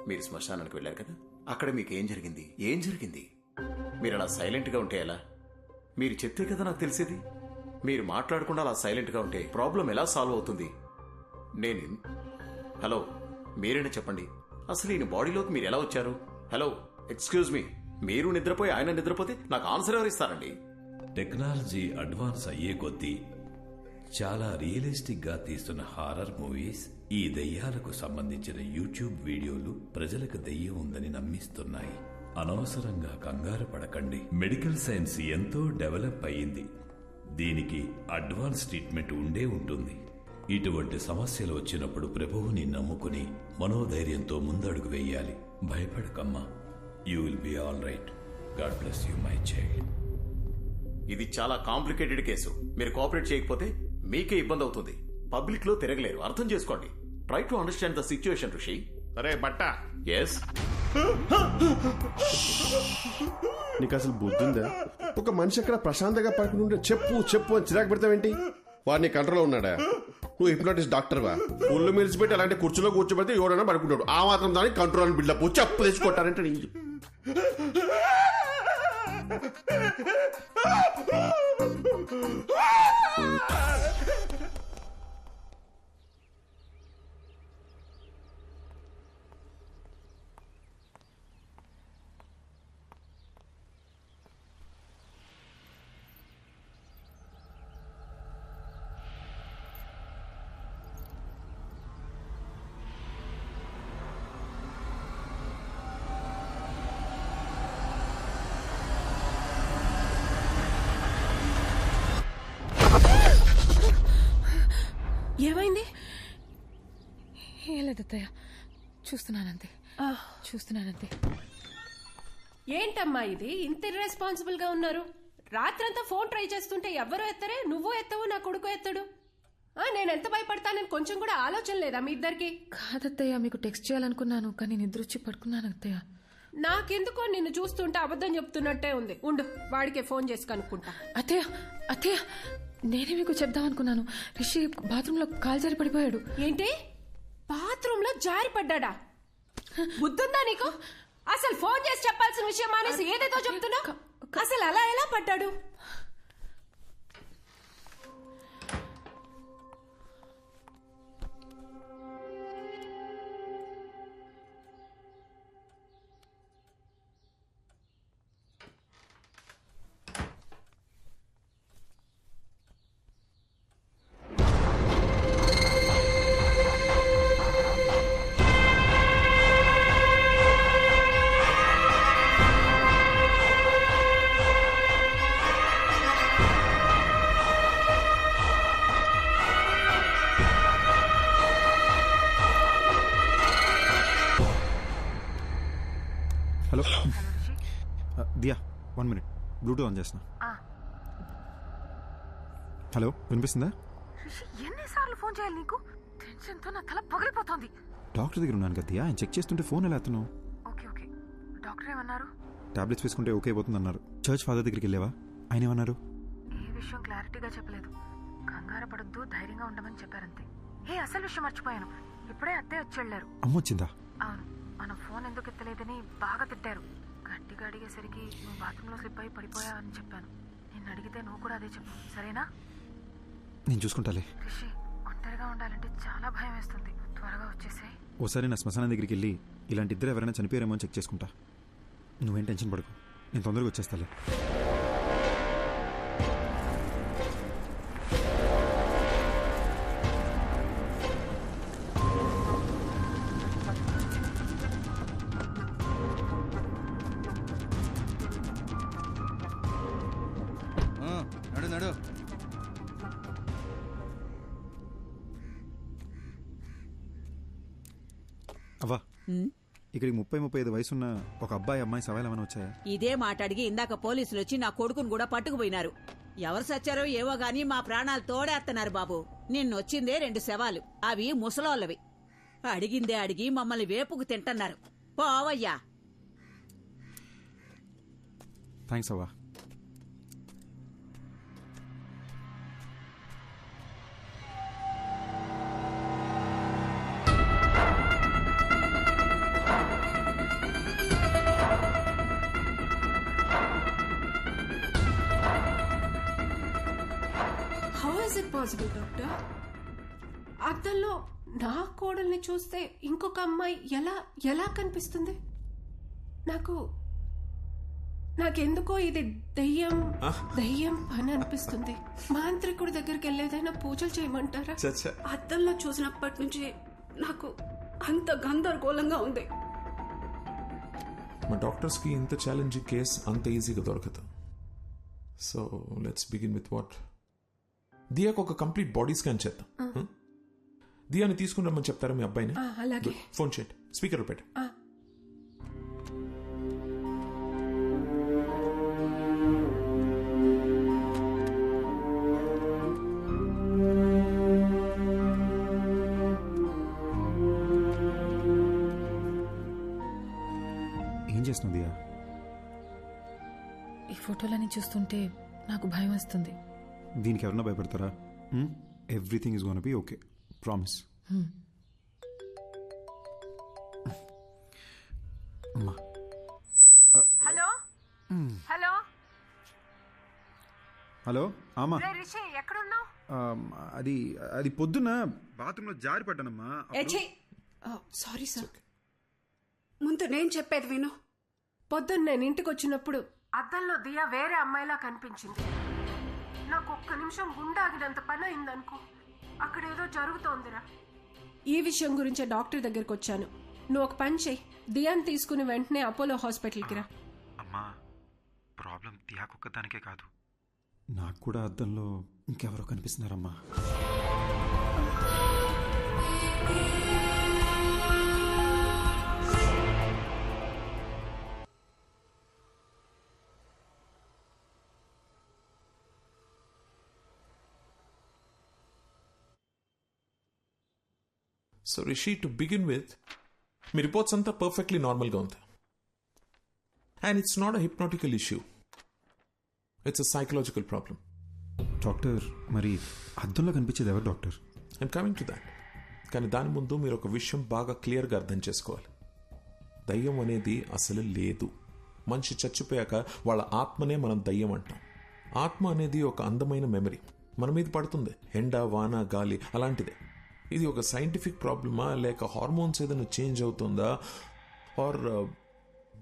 మీరు శ్మశానానికి వెళ్ళారు కదా, అక్కడ మీకు ఏం జరిగింది? ఏం జరిగింది? మీరు అలా సైలెంట్గా ఉంటే ఎలా? మీరు చెప్తే కదా నాకు తెలిసేది. మీరు మాట్లాడకుండా అలా సైలెంట్గా ఉంటే ప్రాబ్లం ఎలా సాల్వ్ అవుతుంది? హలో, మీరైనా చెప్పండి, అసలు ఈయన బాడీలోకి మీరు ఎలా వచ్చారు? హలో, ఎక్స్క్యూజ్ మీ, మీరు నిద్రపోయి ఆయన నిద్రపోతే నాకు ఆన్సర్ ఎవరు ఇస్తారండి? టెక్నాలజీ అడ్వాన్స్ అయ్యే కొద్దీ చాలా రియలిస్టిక్ గా తీస్తున్న హారర్ మూవీస్, ఈ దెయ్యాలకు సంబంధించిన యూట్యూబ్ వీడియోలు ప్రజలకు దెయ్యం ఉందని నమ్మిస్తున్నాయి. అనవసరంగా కంగారు పడకండి. మెడికల్ సైన్స్ ఎంతో డెవలప్ అయ్యింది. దీనికి అడ్వాన్స్ ట్రీట్మెంట్ ఉండే ఉంటుంది. ఇటువంటి సమస్యలు వచ్చినప్పుడు ప్రభువుని నమ్ముకుని మనోధైర్యంతో ముందడుగు వేయాలి. భయపడకమ్మా, you will be all right. God bless you my child. ఇది చాలా కాంప్లికేటెడ్ కేసు. మీరు కోఆపరేట్ చేయకపోతే మీకే ఇబ్బంది అవుతుంది. పబ్లిక్ లో తిరగలేరు, అర్థం చేసుకోండి. Try to understand the situation ఋషి. అరే బట్ట, ఎస్ నీకు అసలు బుద్ధి ఉందా? ఒక మనిషి అక్కడ ప్రశాంతంగా పడుకుంటుంటే చెప్పు చెప్పు అని చిరాకు పెడతావేంటి? వాడిని కంట్రోల్లో ఉన్నాడా? నువ్వు హిప్నోటిస్ట్ డాక్టర్వా? ఒళ్ళు మెలిసిపెట్టి అలాంటి కుర్చీలో కూర్చోబెడితే ఎవరైనా పడుకుంటాడు. ఆ మాత్రం దానికి కంట్రోల్ అని బిల్డప్ చెప్పు తెచ్చుకుంటారంటే ఏమైంది? ఏం లేదు అత్తయ్య, చూస్తున్నానంతే. ఏంటమ్మా ఇది ఇంత ఇర్రెస్పాన్సిబుల్ గా ఉన్నారు? రాత్రంతా ఫోన్ ట్రై చేస్తుంటే ఎవ్వరూ ఎత్తరే, నువ్వు ఎత్తవు, నా కొడుకు ఎత్తడు. నేను ఎంత భయపడతానని కొంచెం కూడా ఆలోచన లేదా మీ ఇద్దరికి? కాదత్తయ్య, మీకు టెక్స్ట్ చేయాలనుకున్నాను కానీ నిద్ర వచ్చి పడుకున్నాను అత్తయ్య. నాకెందుకో నిన్ను చూస్తుంటే అబద్ధం చెప్తున్నట్టే ఉంది. ఉండు, వాడికే ఫోన్ చేసి కనుక్కుంటా. అత్తయ్య నేనే మీకు చెప్దాం అనుకున్నాను. రిషి బాత్రూమ్ లో కాలు జారి పడిపోయాడు. ఏంటి? బాత్రూమ్ లో జారి పడ్డా? బుద్ధుందా నీకు? అసలు ఫోన్ చేసి చెప్పాల్సిన విషయం మానేసి ఏదేదో చెప్తున్నావు. అసలు అలా ఎలా పడ్డాడు? Hello Diya, 1 minute, Bluetooth on చేస్తున్నా. హలో, వినిపిస్తుందా? ఎన్నిసార్లు ఫోన్ చేయాలి నీకు? టెన్షన్ తో నా తల పగిలిపోతుంది. డాక్టర్ దగ్గర ఉన్నాను కదా దియా, ఆయన చెక్ చేస్తుంటే ఫోన్ ఎలా ఎత్తున్నావు? ఓకే, డాక్టర్ ఏమన్నారు? టాబ్లెట్స్ వేసుకుంటే ఓకే అయిపోతుంది అన్నారు. చర్చ్ ఫాదర్ దగ్గరికి వెళ్ళావా? ఆయన ఏమన్నారు? ఏ విషయం క్లారిటీగా చెప్పలేదు. కంగారు పడొద్దు, ధైర్యంగా ఉండమని చెప్పారంతే. అసలు విషయం మర్చిపోయాను. ఇప్పుడే అత్తే వచ్చి వెళ్ళారు. అమ్మొచ్చిందా? అవును, మనం ఫోన్ ఎందుకు ఎత్తలేదని బాగా తిట్టారు. గట్టిగా అడిగేసరికి నువ్వు బాత్రూంలో స్లిప్ అయి పడిపోయావని చెప్పాను. నిన్ను అడిగితే నువ్వు కూడా అదే చెప్పు, సరేనా? నేను చూసుకుంటాలే. రిషి, ఒంటరిగా ఉండాలంటే చాలా భయం వేస్తుంది. త్వరగా వచ్చేసాయి. ఓసారి నా శ్మశానం దగ్గరికి వెళ్ళి ఇలాంటి ఇద్దరు ఎవరైనా చనిపోయారేమో అని చెక్ చేసుకుంటా. నువ్వేం టెన్షన్ పడకు, నేను తొందరగా వచ్చేస్తాలే. నడు. అవ్వా, ఇక్కడికి 30-35 వయసున్న ఒక అబ్బాయి అమ్మాయి సవాల్ ఏమైనా వచ్చాయా? ఇదే మాట అడిగి ఇందాక పోలీసులు వచ్చి నా కొడుకును కూడా పట్టుకుపోయినారు. ఎవరు సచ్చారో ఏవో గాని మా ప్రాణాలు తోడేస్తున్నారు బాబు. నిన్నొచ్చిందే 2 శవాలు, అవి ముసలోళ్ళవి. అడిగిందే అడిగి మమ్మల్ని వేపుకు తింటున్నారు. పోవయ్యా. థ్యాంక్స్ అవ్వా. Possible doctor? అద్దంలో నా కోడల్ని చూస్తే ఇంకొక అమ్మాయి ఎలా కనిపిస్తుంది? నాకెందుకో ఇది దయ్యం పని అనిపిస్తుంది. మాంత్రికుడి దగ్గరికి వెళ్ళేదైనా పూజలు చేయమంటారా? అద్దంలో చూసినప్పటి నుంచి నాకు అంత గందరగోళంగా ఉంది. మా డాక్టర్స్ కి ఇంత ఛాలెంజింగ్ కేస్ అంత ఈజీగా దొరకదు. So let's begin with what. దియాకు ఒక కంప్లీట్ బాడీ స్కాన్ చేద్దాం. దియాని తీసుకుని రమ్మని చెప్తారా మీ అబ్బాయిని? అలాగే. ఫోన్ చేయండి, స్పీకర్ పెట్టు. చేసినది? ఈ ఫోటోలని చూస్తుంటే నాకు భయం వస్తుంది. దీనికి ఎవరన్నా భయపడతారా? Everything is gonna be okay, promise. అమ్మా. హలో హలో హలో ఆమా, రిషి ఎక్కడున్నావు? అది పొద్దున్న బాత్రూంలో జారి పడ్డానమ్మా. Sorry sir. ముందు నేను చెప్పేది విను. పొద్దున్న నేను ఇంటికి వచ్చినప్పుడు అద్దంలో దియా వేరే అమ్మాయిలా కనిపించింది. నాకు ఒక్క నిమిషం గుండాగినంత పని అయిందనుకో. అక్కడ ఏదో జరుగుతోందిరా. ఈ విషయం గురించే డాక్టర్ దగ్గరికి వచ్చాను. నువ్వు ఒక పని చెయ్యి, దియాని తీసుకుని వెంటనే అపోలో హాస్పిటల్కి రా. అమ్మా, ప్రాబ్లం దియాకొక్కదానికే కాదు, నాకు కూడా అద్దంలో ఇంకెవరో కనిపిస్తున్నారమ్మా. So Rishi, to begin with, మీ రిపోర్ట్స్ అంతా పర్ఫెక్ట్లీ నార్మల్గా ఉంది. And it's not a hypnotical issue, it's a psychological problem. Doctor, మరి అద్దంలో కనిపించేది ఎవరు doctor? I'm coming to that. కానీ దాని ముందు మీరు ఒక విషయం బాగా క్లియర్గా అర్థం చేసుకోవాలి. దయ్యం అనేది అసలు లేదు. మనిషి చచ్చిపోయాక వాళ్ళ ఆత్మనే మనం దయ్యం అంటాం. ఆత్మ అనేది ఒక అందమైన మెమరీ, మన మీద పడుతుంది, ఎండ, వాన, గాలి అలాంటిదే. ఇది ఒక సైంటిఫిక్ ప్రాబ్లమా, లేక హార్మోన్స్ ఏదైనా చేంజ్ అవుతుందా, ఆర్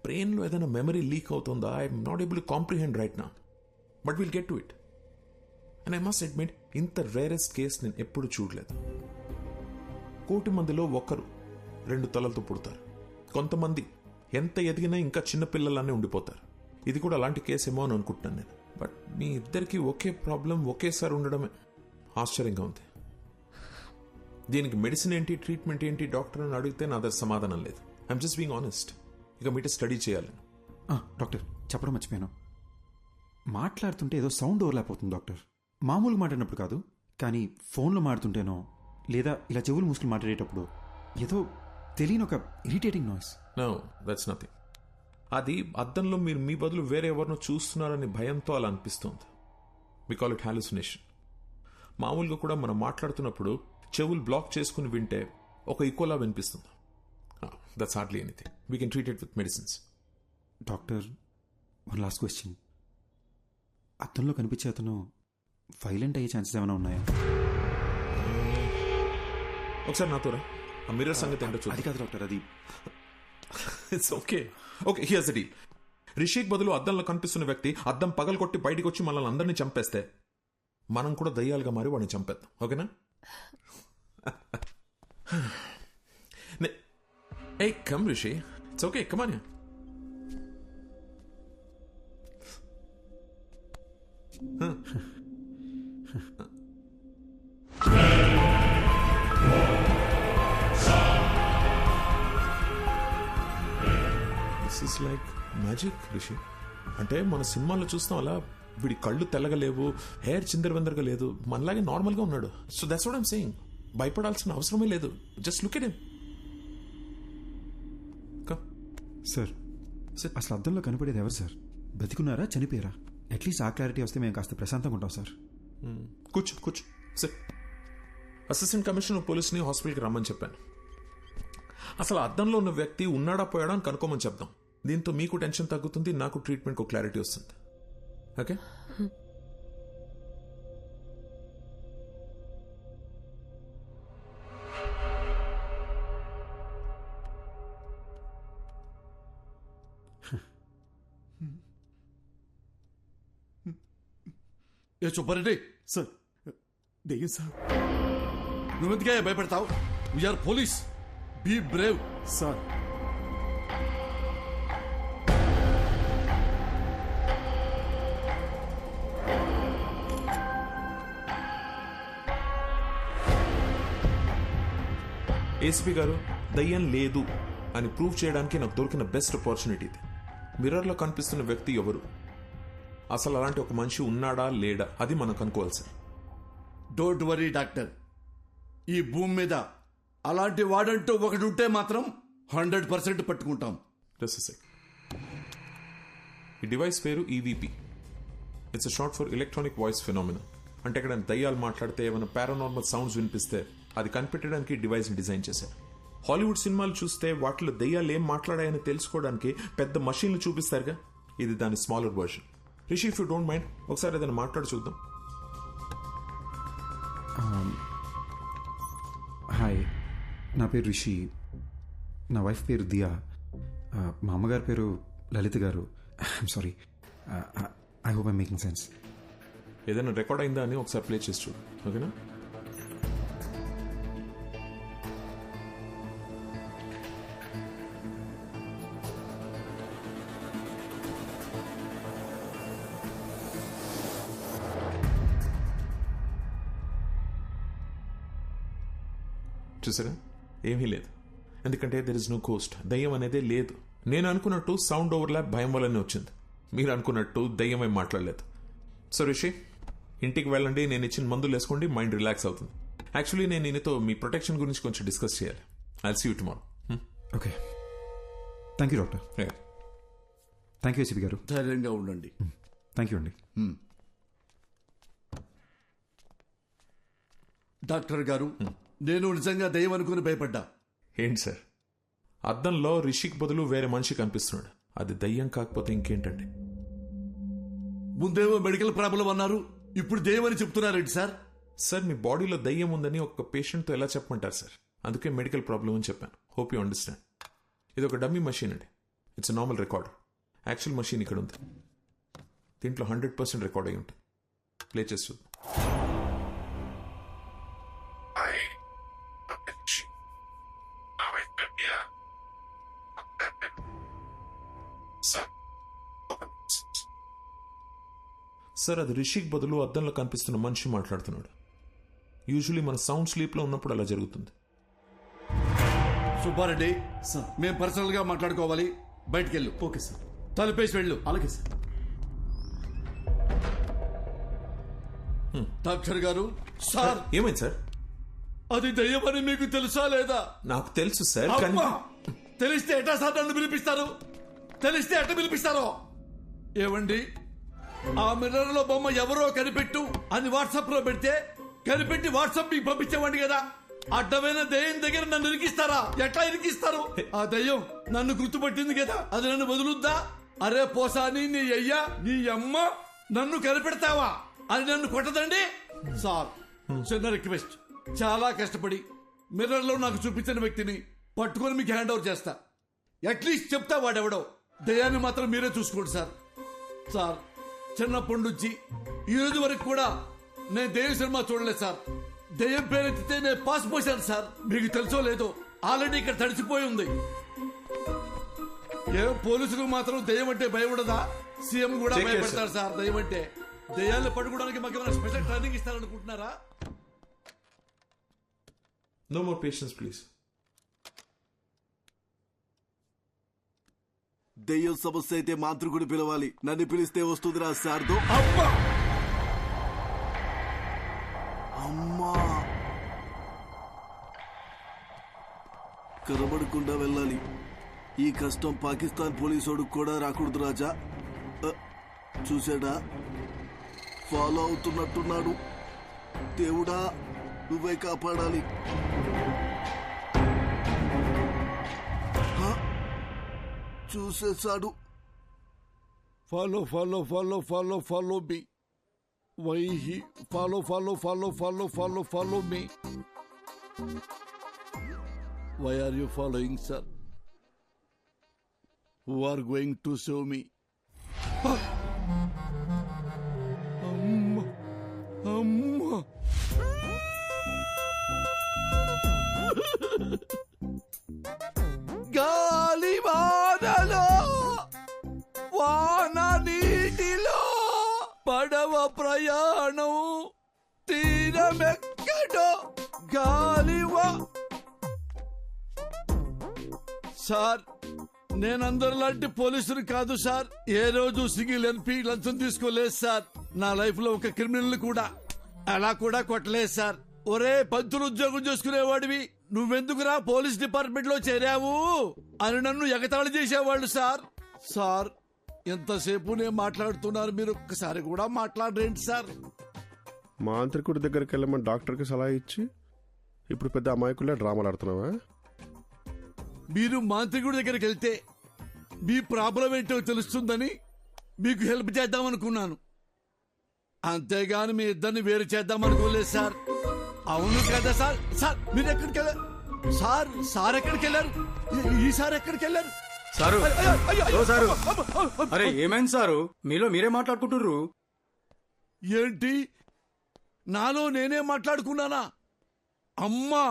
బ్రెయిన్లో ఏదైనా మెమరీ లీక్ అవుతుందా? I'm not able to comprehend right now, but will get to it. And I must admit, ఇంత రేరెస్ట్ కేస్ నేను ఎప్పుడు చూడలేదు. 1,000,000 మందిలో ఒకరు 2 తలలతో పుడతారు. కొంతమంది ఎంత ఎదిగినా ఇంకా చిన్నపిల్లలానే ఉండిపోతారు. ఇది కూడా అలాంటి కేసు ఏమో అని అనుకుంటున్నాను నేను. బట్ మీ ఇద్దరికి ఒకే ప్రాబ్లం ఒకేసారి ఉండడమే ఆశ్చర్యంగా ఉంది. దీనికి మెడిసిన్ ఏంటి, ట్రీట్మెంట్ ఏంటి డాక్టర్ అని అడిగితే నా దగ్గర సమాధానం లేదు. I'm just being honest. ఇక మీట స్టడీ చేయాలి. డాక్టర్, చెప్పడం మర్చిపోయాను. మాట్లాడుతుంటే ఏదో సౌండ్ ఓవర్లాప్ అవుతుంది డాక్టర్. మామూలుగా మాట్లాడినప్పుడు కాదు, కానీ ఫోన్లో మాట్లాడుతుంటేనో లేదా ఇలా చెవులు మూసుకుని మాట్లాడేటప్పుడు ఏదో తెలియని ఒక irritating noise. No, that's nothing. అది అద్దంలో మీరు మీ బదులు వేరే ఎవరినో చూస్తున్నారని భయంతో అలా అనిపిస్తుంది. We call it hallucination. మామూలుగా కూడా మనం మాట్లాడుతున్నప్పుడు చెవులు బ్లాక్ చేసుకుని వింటే ఒక ఈక్వలా వినిపిస్తుంది. That's hardly anything. We can treat it with medicines. Doctor, one last question. అద్దంలో కనిపించే అతను వైలెంట్ అయ్యే ఛాన్సెస్ ఏమైనా ఉన్నాయా? ఒకసారి నాతో రా. ఆ మిర్రర్ సంగతి ఏంటో చూద్దాం. అది కాదు డాక్టర్, అది it's okay. Okay, here's the deal. Rishik బదులు అద్దంలో కనిపిస్తున్న వ్యక్తి అద్దం పగలగొట్టి బయటికి వచ్చి మనల్ని అందరినీ చంపేస్తే మనం కూడా దయ్యాలుగా మారి వాడిని చంపేద్దాం. ఓకేనా? Hey, come Rishi. It's okay, come on here. This is like magic, Rishi. అంటే మన సినిమాల్లో చూస్తాం అలా వీడి కళ్ళు తెల్లగలేవు, హెయిర్ చిందరవందరగా లేదు, మనలాగే నార్మల్గా ఉన్నాడు. So that's what I'm saying. భయపడాల్సిన అవసరమే లేదు. Just look at him. Sir, అసలు అద్దంలో కనపడేది ఎవరు సార్? బతికున్నారా, చనిపోయారా? అట్లీస్ట్ ఆ క్లారిటీ వస్తే మేము కాస్త ప్రశాంతంగా ఉంటాం సార్. కూర్చో కూర్చో సార్. అసిస్టెంట్ కమిషనర్ పోలీస్ని హాస్పిటల్కి రమ్మని చెప్పాను. అసలు అద్దంలో ఉన్న వ్యక్తి ఉన్నాడా పోయాడా అని కనుక్కోమని చెప్దాం. దీంతో మీకు టెన్షన్ తగ్గుతుంది, నాకు ట్రీట్మెంట్కి క్లారిటీ వస్తుంది. ఓకే? ఏ సుబ్బారెడ్డి సార్, దెయ్యం సార్. నువ్వెందుకే భయపడతావు? We are police, be brave sir. ACP గారు, దయ్యం లేదు అని ప్రూవ్ చేయడానికి నాకు దొరికిన బెస్ట్ ఆపర్చునిటీ ఇది. మిర్రర్లో కనిపిస్తున్న వ్యక్తి ఎవరు, అసలు అలాంటి ఒక మనిషి ఉన్నాడా లేడా, అది మనం కనుక్కోవాల్సింది. డోంట్ వరీ డాక్టర్, ఈ భూమి మీద అలాంటి వాడంటూ ఒకటి ఉంటే మాత్రం 100% పట్టుకుంటాం. జస్ట్ ఈ డివైస్ పేరు EVP. It's short for electronic voice phenomena. అంటే ఇక్కడ దయ్యాలు మాట్లాడితే ఏమైనా పారానార్మల్ సౌండ్స్ వినిపిస్తే అది కనిపెట్టడానికి డివైస్ ని డిజైన్ చేశారు. హాలీవుడ్ సినిమాలు చూస్తే వాటిలో దయ్యాలు ఏం మాట్లాడాయని తెలుసుకోవడానికి పెద్ద మషీన్లు చూపిస్తారుగా, ఇది దాని smaller version. Rishi, if you don't mind ఒకసారి ఏదైనా మాట్లాడి చూద్దాం. హాయ్, నా పేరు రిషి. నా వైఫ్ పేరు దియా. మా అమ్మగారి పేరు లలిత గారు. I'm sorry. I hope I'm making sense. ఏదైనా రికార్డ్ అయిందా అని ఒకసారి ప్లే చేసి చూడు, ఓకేనా? చూసారా, ఏమీ లేదు. ఎందుకంటే దెర్ ఇస్ నో కోస్ట్. దయ్యం అనేదే లేదు. నేను అనుకున్నట్టు సౌండ్ ఓవర్లాప్ భయం వల్లనే వచ్చింది. మీరు అనుకున్నట్టు దయ్యం ఏం మాట్లాడలేదు. సో రిషి, ఇంటికి వెళ్ళండి, నేను ఇచ్చిన మందులు వేసుకోండి, మైండ్ రిలాక్స్ అవుతుంది. యాక్చువల్లీ నేను ఈయనతో మీ ప్రొటెక్షన్ గురించి కొంచెం డిస్కస్ చేయాలి. I'll see you tomorrow. Okay, thank you doctor. Thank you ACP garu. ధైర్యంగా ఉండండి. థ్యాంక్ యూ అండి. డాక్టర్ గారు, నేను నిజంగా దయ్యం అనుకుని భయపడ్డా. ఏంటి సార్, అద్దంలో రిషికి బదులు వేరే మనిషి కనిపిస్తున్నాడు. అది దయ్యం కాకపోతే ఇంకేంటండి? ముందేమో మెడికల్ ప్రాబ్లం అన్నారు, ఇప్పుడు దయ్యం అని చెప్తున్నారేంటి సార్? సార్, మీ బాడీలో దయ్యం ఉందని ఒక పేషెంట్తో ఎలా చెప్పమంటారు సార్? అందుకే మెడికల్ ప్రాబ్లం అని చెప్పాను. Hope you understand. ఇది ఒక డమ్మీ మషీన్ అండి. It's normal recorder. Actual machine ఇక్కడ ఉంది. దీంట్లో 100% రికార్డ్ అయి ఉంటుంది. ప్లే చేసి చూద్దాం. సార్, అది రిషిక్ బదులు అద్దంలో కనిపిస్తున్న మనిషి మాట్లాడుతున్నాడు. యూజువలీ మన సౌండ్ స్లీప్ లో ఉన్నప్పుడు అలా జరుగుతుంది. సుబ్బారెడ్డి, మేము పర్సనల్ గా మాట్లాడుకోవాలి, బయటికి వెళ్ళు. Okay sir. తలుపేసి వెళ్ళు. అలాగే సార్. డాక్టర్ గారు. సార్, ఏమైంది సార్? అది దయ్యమని మీకు తెలుసా లేదా? నాకు తెలుసు సార్. తెలిస్తే ఎట్టా సార్ నన్ను పిలిపిస్తారు? తెలిస్తే ఎట్ట పిలిపిస్తారో? ఏమండి, ఆ మిర్రర్ లో బొమ్మ ఎవరో కనిపెట్టు అని వాట్సాప్ లో పెడితే కనిపెట్టి వాట్సాప్ మీకు పంపించేవాడి కదా. అడ్డమైన దయ్యం దగ్గర నన్ను ఇరికిస్తారా? ఎట్లా ఇరికిస్తారు? ఆ దయ్యం నన్ను గుర్తుపట్టింది కదా, అది నన్ను వదులుద్దా? అరే పోసాని, నీ అయ్యా నీ అమ్మ నన్ను కనిపెడతావా అని నన్ను కొట్టదండి. సార్, చిన్న రిక్వెస్ట్. చాలా కష్టపడి మిర్రర్ లో నాకు చూపించిన వ్యక్తిని పట్టుకొని మీకు హ్యాండ్ ఓవర్ చేస్తా. అట్లీస్ట్ చెప్తా వాడెవడో. దయ్యాన్ని మాత్రం మీరే చూసుకోండి సార్. సార్, చిన్నప్పటి నుంచి ఈ రోజు వరకు కూడా నేను దయ్యం సినిమా చూడలేదు సార్. దయ్యం పేరెత్తితే నేను పాస్ పోసాను సార్. మీకు తెలుసో లేదో, ఆల్రెడీ ఇక్కడ తడిచిపోయి ఉంది. ఏ పోలీసులకు మాత్రం దయ్యం అంటే భయం ఉండదా? సీఎం కూడా భయపడతారు సార్ దయ్యం అంటే. దయ్యాన్ని పట్టుకోవడానికి మాకు ఏమైనా స్పెషల్ ట్రైనింగ్ ఇస్తారనుకుంటున్నారా? No more patience please. దెయ్యం సమస్య అయితే మాంత్రికుడు పిలవాలి. నన్ను పిలిస్తే వస్తుందిరా సార్తో. అమ్మా, కనబడకుండా వెళ్ళాలి. ఈ కష్టం పాకిస్తాన్ పోలీసోడు కూడా రాకూడదు రాజా. చూసాడా, ఫాలో అవుతున్నట్టున్నాడు. దేవుడా, నువ్వే కాపాడాలి. చూసేశాడు. Follow follow follow follow follow me. Why he follow follow follow follow follow follow me. Why are you following sir? Who are going to save me? అమ్మా అమ్మా, గాలి వానలో వాన నీటిలో పడవ ప్రయాణం తీరమెక్కడో గాలివా. సార్, నేనందరిలాంటి పోలీసులు కాదు సార్. ఏ రోజు సింగిల్ ఎన్పీ లంచం తీసుకోలేదు సార్. నా లైఫ్ లో ఒక క్రిమినల్ కూడా అలా కూడా కొట్టలేదు సార్. ఒరే, పంతులు ఉద్యోగం చేసుకునేవాడివి, నువ్వెందుకురా పోలీస్ డిపార్ట్మెంట్ లో చేరావు అని నన్ను ఎగతాళి చేసేవాళ్ళు సార్. సార్, ఎంతసేపు నేను మాట్లాడుతున్నారు, మీరు ఒక్కసారి కూడా మాట్లాడరేంటి సార్? మాంత్రికుడి దగ్గరికి వెళ్ళమని డాక్టర్కి సలహా ఇచ్చి ఇప్పుడు పెద్ద అమాయకుల్లో డ్రామాలు ఆడుతున్నావా? మీరు మాంత్రికుడి దగ్గరికి వెళ్తే మీ ప్రాబ్లం ఏంటో తెలుస్తుందని మీకు హెల్ప్ చేద్దామనుకున్నాను, అంతేగాని మీ ఇద్దరిని వేరు చేద్దామనుకోలేదు సార్. అవును కదా సార్? సార్ మీరు ఎక్కడికి వెళ్ళారు సార్? సార్ ఎక్కడికి వెళ్ళారు? ఈ సార్ ఎక్కడికి వెళ్ళారు? సారు, సారు, అరే ఏమైంది సారు? మీలో మీరే మాట్లాడుకుంటుర్రు. ఏంటి, నాలో నేనే మాట్లాడుకున్నానా? అమ్మా,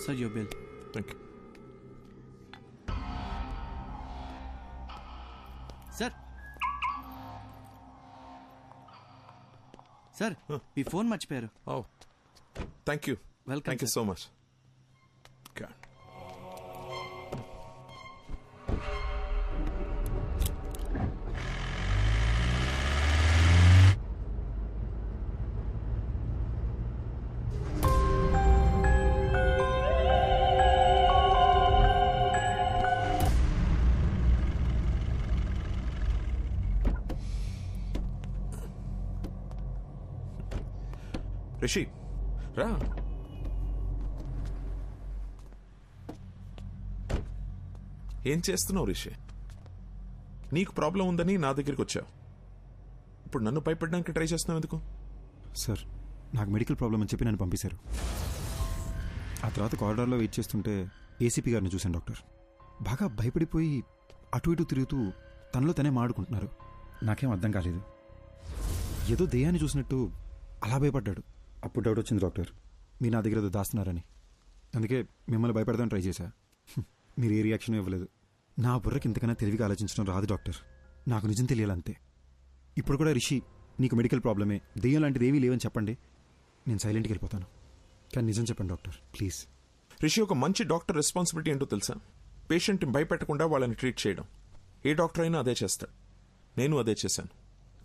Sir, your bill. Thank you. Sir me phone మర్చిపోయారు. Oh, thank you. Welcome, Thank you so much. Okay. Rishi రా. ఏం చేస్తున్నావు రిషి? నీకు ప్రాబ్లం ఉందని నా దగ్గరికి వచ్చావు, ఇప్పుడు నన్ను భయపడడానికి ట్రై చేస్తున్నావు ఎందుకు? సార్ నాకు మెడికల్ ప్రాబ్లం అని చెప్పి నన్ను పంపించారు. ఆ తర్వాత కారిడార్లో వెయిట్ చేస్తుంటే ఏసీపీ గారిని చూశాను డాక్టర్. బాగా భయపడిపోయి అటు ఇటు తిరుగుతూ తనలో తనే మాడుకుంటున్నారు. నాకేం అర్థం కాలేదు, ఏదో దెయ్యాన్ని చూసినట్టు అలా భయపడ్డాడు. అప్పుడు డౌట్ వచ్చింది డాక్టర్, మీరు నా దగ్గర ఏదో దాస్తున్నారని. అందుకే మిమ్మల్ని భయపెడదామని ట్రై చేశా. మీరు ఏ రియాక్షన్ ఇవ్వలేదు. నా బుర్రకి ఇంతకన్నా తెలివిగా ఆలోచించడం రాదు డాక్టర్, నాకు నిజం తెలియాలంతే. ఇప్పుడు కూడా రిషి నీకు మెడికల్ ప్రాబ్లమే, దెయ్యం లాంటిది ఏమీ లేవని చెప్పండి, నేను సైలెంట్కి వెళ్ళిపోతాను. కానీ నిజం చెప్పండి డాక్టర్ ప్లీజ్. రిషి, ఒక మంచి డాక్టర్ రెస్పాన్సిబిలిటీ ఏంటో తెలుసా? పేషెంట్ని భయపెట్టకుండా వాళ్ళని ట్రీట్ చేయడం. ఏ డాక్టర్ అయినా అదే చేస్తాడు, నేను అదే చేశాను.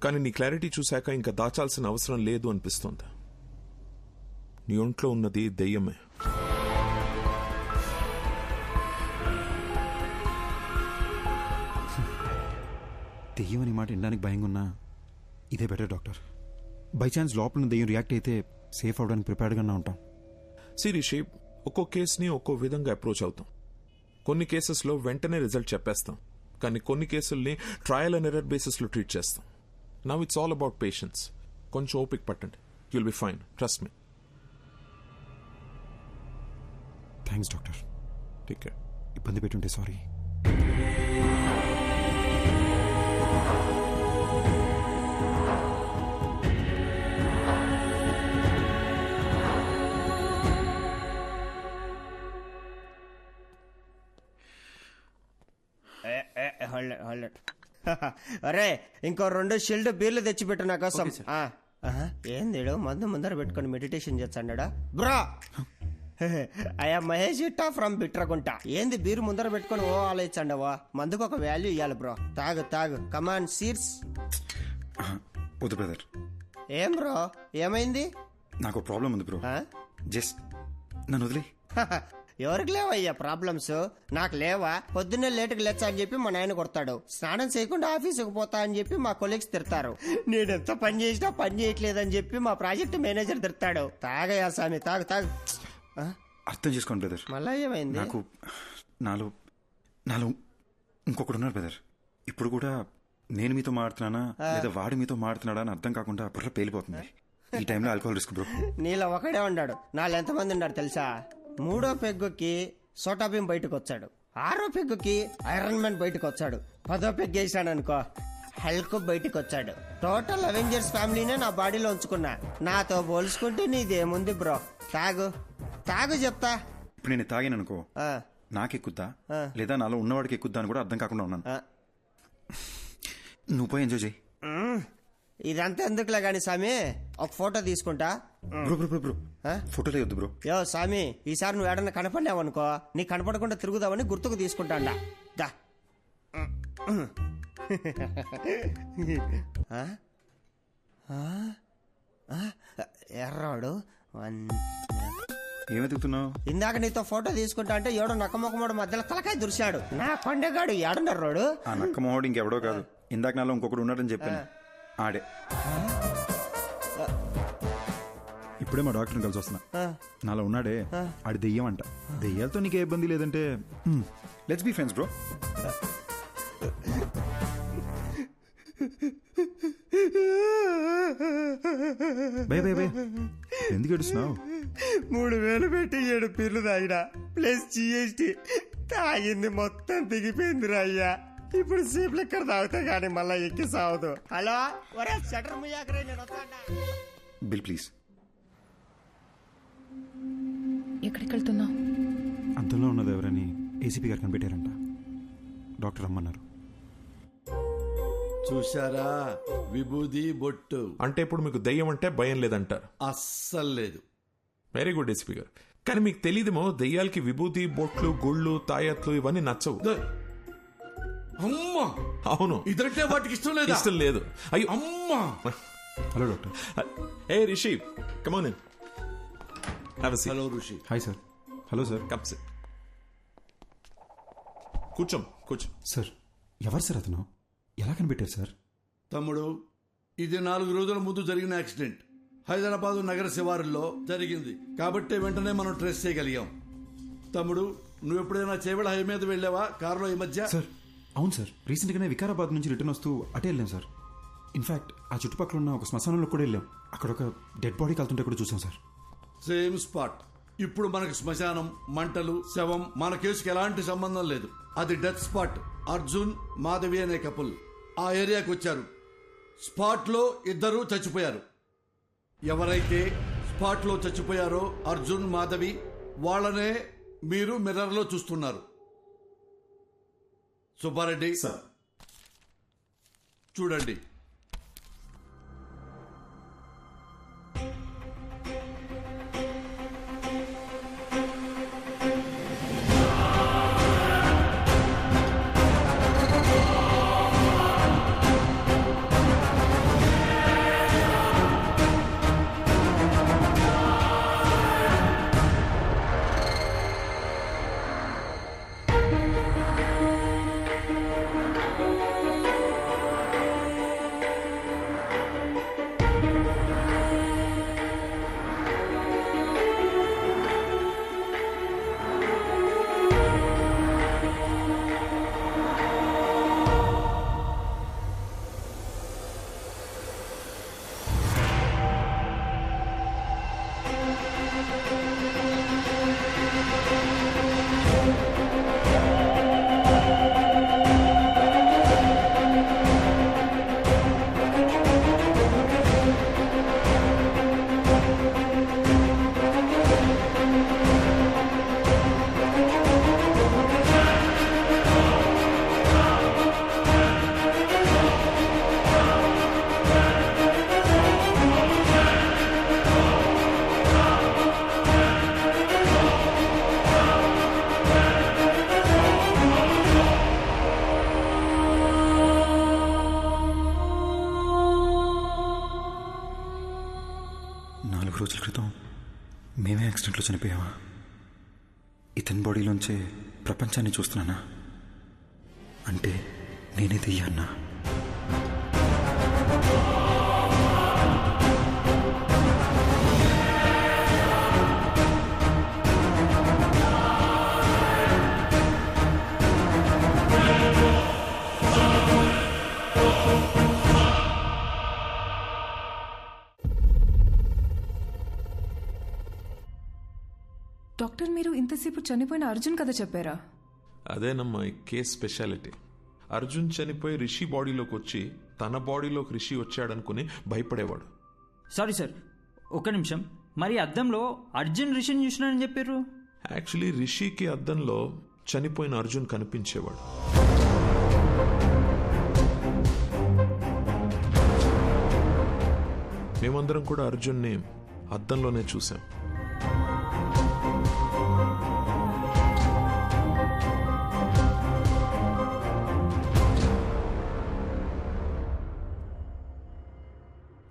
కానీ నీ క్లారిటీ చూశాక ఇంకా దాచాల్సిన అవసరం లేదు అనిపిస్తోంది. నీ ఒంట్లో ఉన్నది దెయ్యమే. దెయ్యం అని మాట వినడానికి భయంగా ఉన్నా ఇదే బెటర్ డాక్టర్. బై ఛాన్స్ లోపల ఉన్న దెయ్యం రియాక్ట్ అయితే సేఫ్ అవడానికి ప్రిపేర్డ్గానే ఉంటాం. రిషి, ఒక్కో కేసుని ఒక్కో విధంగా అప్రోచ్ అవుతాం. కొన్ని కేసెస్లో వెంటనే రిజల్ట్ చెప్పేస్తాం, కానీ కొన్ని కేసుల్ని ట్రయల్ అండ్ ఎర్రర్ బేసిస్లో ట్రీట్ చేస్తాం. Now it's all about patience. కొంచెం ఓపిక పట్టండి, you'll be fine, trust me. Thanks doctor. Take care. ఇబ్బంది పెట్టుంటే సారీ. అరే ఇంకో 2 షిల్డ్ బీర్లు తెచ్చిపెట్టు నా కోసం. ఏంది మందు ముందర పెట్టుకుని మెడిటేషన్ చేస్తాడా బ్రా? అయ్యా మహేష్ ఇట్టా ఫ్రమ్ బిట్రగుంట. ఏంది బీరు ముందర పెట్టుకుని ఓ ఆలోచించండవా? మందుకు ఒక వాల్యూ ఇవ్వాలి బ్రో. తాగు తాగు, కమాన్ సీట్స్. వద్దు బ్రదర్. ఏం బ్రో, ఏమైంది? నాకు ప్రాబ్లం ఉంది బ్రో, జస్ట్ నన్ను వదిలే. ఎవరికి లేవయ్యా ప్రాబ్లమ్స్? నాకు లేవా? పొద్దున్నే లేటుకు లేచా అని చెప్పి మా నాయన కొడతాడు, స్నానం చేయకుండా ఆఫీసుకు పోతా అని చెప్పి మా కొలీగ్స్ తిడతారు, నేనెంత పని చేసినా పని చేయట్లేదని చెప్పి మా ప్రాజెక్ట్ మేనేజర్ తిడతాడు. తాగయా స్వామి, తాగు తాగు. అర్థం చేసుకోండి బ్రదర్. మళ్ళా ఏమైంది? నాకు నాలో ఇంకొకడున్నారు బ్రదర్. ఇప్పుడు కూడా నేను మీతో మాడుతున్నానా లేదా వాడు మీతో మాడుతున్నాడా అని అర్థం కాకుండా బుర్ర పేలిపోతుంది. ఈ టైంలో ఆల్కహాల్ రిస్క్ బ్రో. నీలో ఒకడే ఉన్నాడు, నాలో ఎంతమంది ఉన్నారు తెలుసా? 3వ పెగ్గుకి సోటాబీం బయటకు వచ్చాడు, 6వ పెగ్గుకి ఐరన్ మ్యాన్ బయటకు వచ్చాడు, 10వ పెగ్ వేసాడు అనుకో హల్క్ బయటకు వచ్చాడు. టోటల్ అవెంజర్స్ ఫ్యామిలీనే నా బాడీలో ఉంచుకున్నా. నాతో పోల్చుకుంటే నీదేముంది బ్రో? తాగు తాగు చెప్తా. ఇప్పుడు నేను తాగాను అనుకో నాకెక్కుద్దా లేదా నాలో ఉన్నవాడికి ఎక్కుద్దా అని కూడా అర్థం కాకుండా ఉన్నాను. నువ్వు పోయి ఎంజాయ్ చేయి. ఇదంతా ఎందుకులే గాని స్వామి, ఒక ఫోటో తీసుకుంటా. బ్రో ఫోటోలే వద్దు బ్రో. యో స్వామి, ఈసారి నువ్వు ఏడన్నా కనపడినావు అనుకో, నీ కనపడకుండా తిరుగుదామని గుర్తుకు తీసుకుంటాండా. దా ఎర్రాడు ఏమెతుకుతున్నావు? ఇందాక నీతో ఫోటో తీసుకుంటా అంటే ఎవడో నక్కమొక్కమోడు మధ్యలో తలకాయ దురిశాడు. నా కొండగాడు ఏడున్నాడు. ఆ నక్కమోహోడు ఇంకెవడో కాదు, ఇందాక నాలో ఇంకొకడు ఉన్నాడని చెప్పాను, ఆడే. ఇప్పుడే మా డాక్టర్ని కలిసి వస్తున్నా. నాలో ఉన్నాడే ఆడి దెయ్యం అంట. దెయ్యాలతో నీకే ఇబ్బంది లేదంటే let's be friends bro. Bye bye bye ఎందుకు ఏడుస్తున్నావు? 3000 పెట్టి 7 పీర్లు తాగినా ప్లస్ GST తాగింది మొత్తం దిగిపోయిందిరా అయ్యా. ఇప్పుడు సీప్లు ఎక్కడ తాగుతా గానీ మళ్ళా ఎక్కి సావదు. హలో ఒరే షటర్ ముయ్యాకరే, నేను వస్తాడా? Bill please. ఎక్కడికి వెళ్తున్నావు? అద్దంలో ఉన్నది ఎవరని ఏసీపీ గారు కనిపెట్టారంట, డాక్టర్ రమ్మన్నారు. చూశారా విభూది బొట్టు అంటే ఇప్పుడు మీకు దయ్యం అంటే భయం లేదంటారు? అస్సలు లేదు. వెరీ గుడ్ ఎస్పీ గారు. కానీ మీకు తెలియదేమో దయ్యాలకి విభూతి బొట్లు గుళ్ళు తాయత్లు ఇవన్నీ నచ్చవు. అమ్మా అవును, ఇదంటే వాటికి ఇష్టం లేదు. ఇష్టం లేదు. అయ్యో అమ్మా. Hello doctor. ఏ Rishi come on in. Have a seat. Hello Rishi. Hi sir. Hello sir. Come sit. కూర్చోం కూర్చో. సార్ ఎవరు సార్ అతను? ఎలా కనిపెట్టారు సార్? తమ్ముడు, ఇది 4 రోజుల ముందు జరిగిన యాక్సిడెంట్ హైదరాబాదు నగర శివారుల్లో జరిగింది కాబట్టి వెంటనే మనం ట్రేస్ చేయగలిగాం. తమ్ముడు, నువ్వు ఎప్పుడైనా చేవెళ హై మీద వెళ్ళావా కారులో ఈ మధ్య? సార్ అవును సార్, రీసెంట్గానే వికారాబాద్ నుంచి రిటర్న్ వస్తూ అటే వెళ్ళాం సార్. ఇన్ఫాక్ట్ ఆ చుట్టుపక్కల ఉన్న ఒక శ్మశానంలో కూడా వెళ్ళాం. అక్కడ ఒక డెడ్ బాడీ కాలుతుంటే కూడా చూసాం సార్. Same spot. ఇప్పుడు మనకు శ్మశానం, మంటలు, శవం మన కేసుకి ఎలాంటి సంబంధం లేదు. అది డెత్ స్పాట్. అర్జున్ మాధవి అనే కపుల్ ఆ ఏరియాకి వచ్చారు. స్పాట్లో 2 చచ్చిపోయారు. ఎవరైతే స్పాట్లో చచ్చిపోయారో అర్జున్ మాధవి, వాళ్ళనే మీరు మిర్రర్లో చూస్తున్నారు. సుబ్బారెడ్డి చూడండి. రోజుల క్రితం మేమే యాక్సిడెంట్లో చనిపోయావా? ఇతని బాడీలోంచే ప్రపంచాన్ని చూస్తున్నానా? అంటే నేనే దెయ్యాన్నా? డాక్టర్ మీరు ఇంతసేపు చనిపోయిన అర్జున్ కథ చెప్పారా? అదేనమ్మా ఈ కేస్ స్పెషాలిటీ. అర్జున్ చనిపోయి రిషి బాడీలోకి వచ్చి తన బాడీలోకి రిషి వచ్చాడనుకుని భయపడేవాడు. సారీ సార్, ఒక్క నిమిషం. మరి అద్దంలో అర్జున్ రిషిని చూసినానని చెప్పారు. యాక్చువల్లీ రిషికి అద్దంలో చనిపోయిన అర్జున్ కనిపించేవాడు. మేమందరం కూడా అర్జున్ని అద్దంలోనే చూసాం.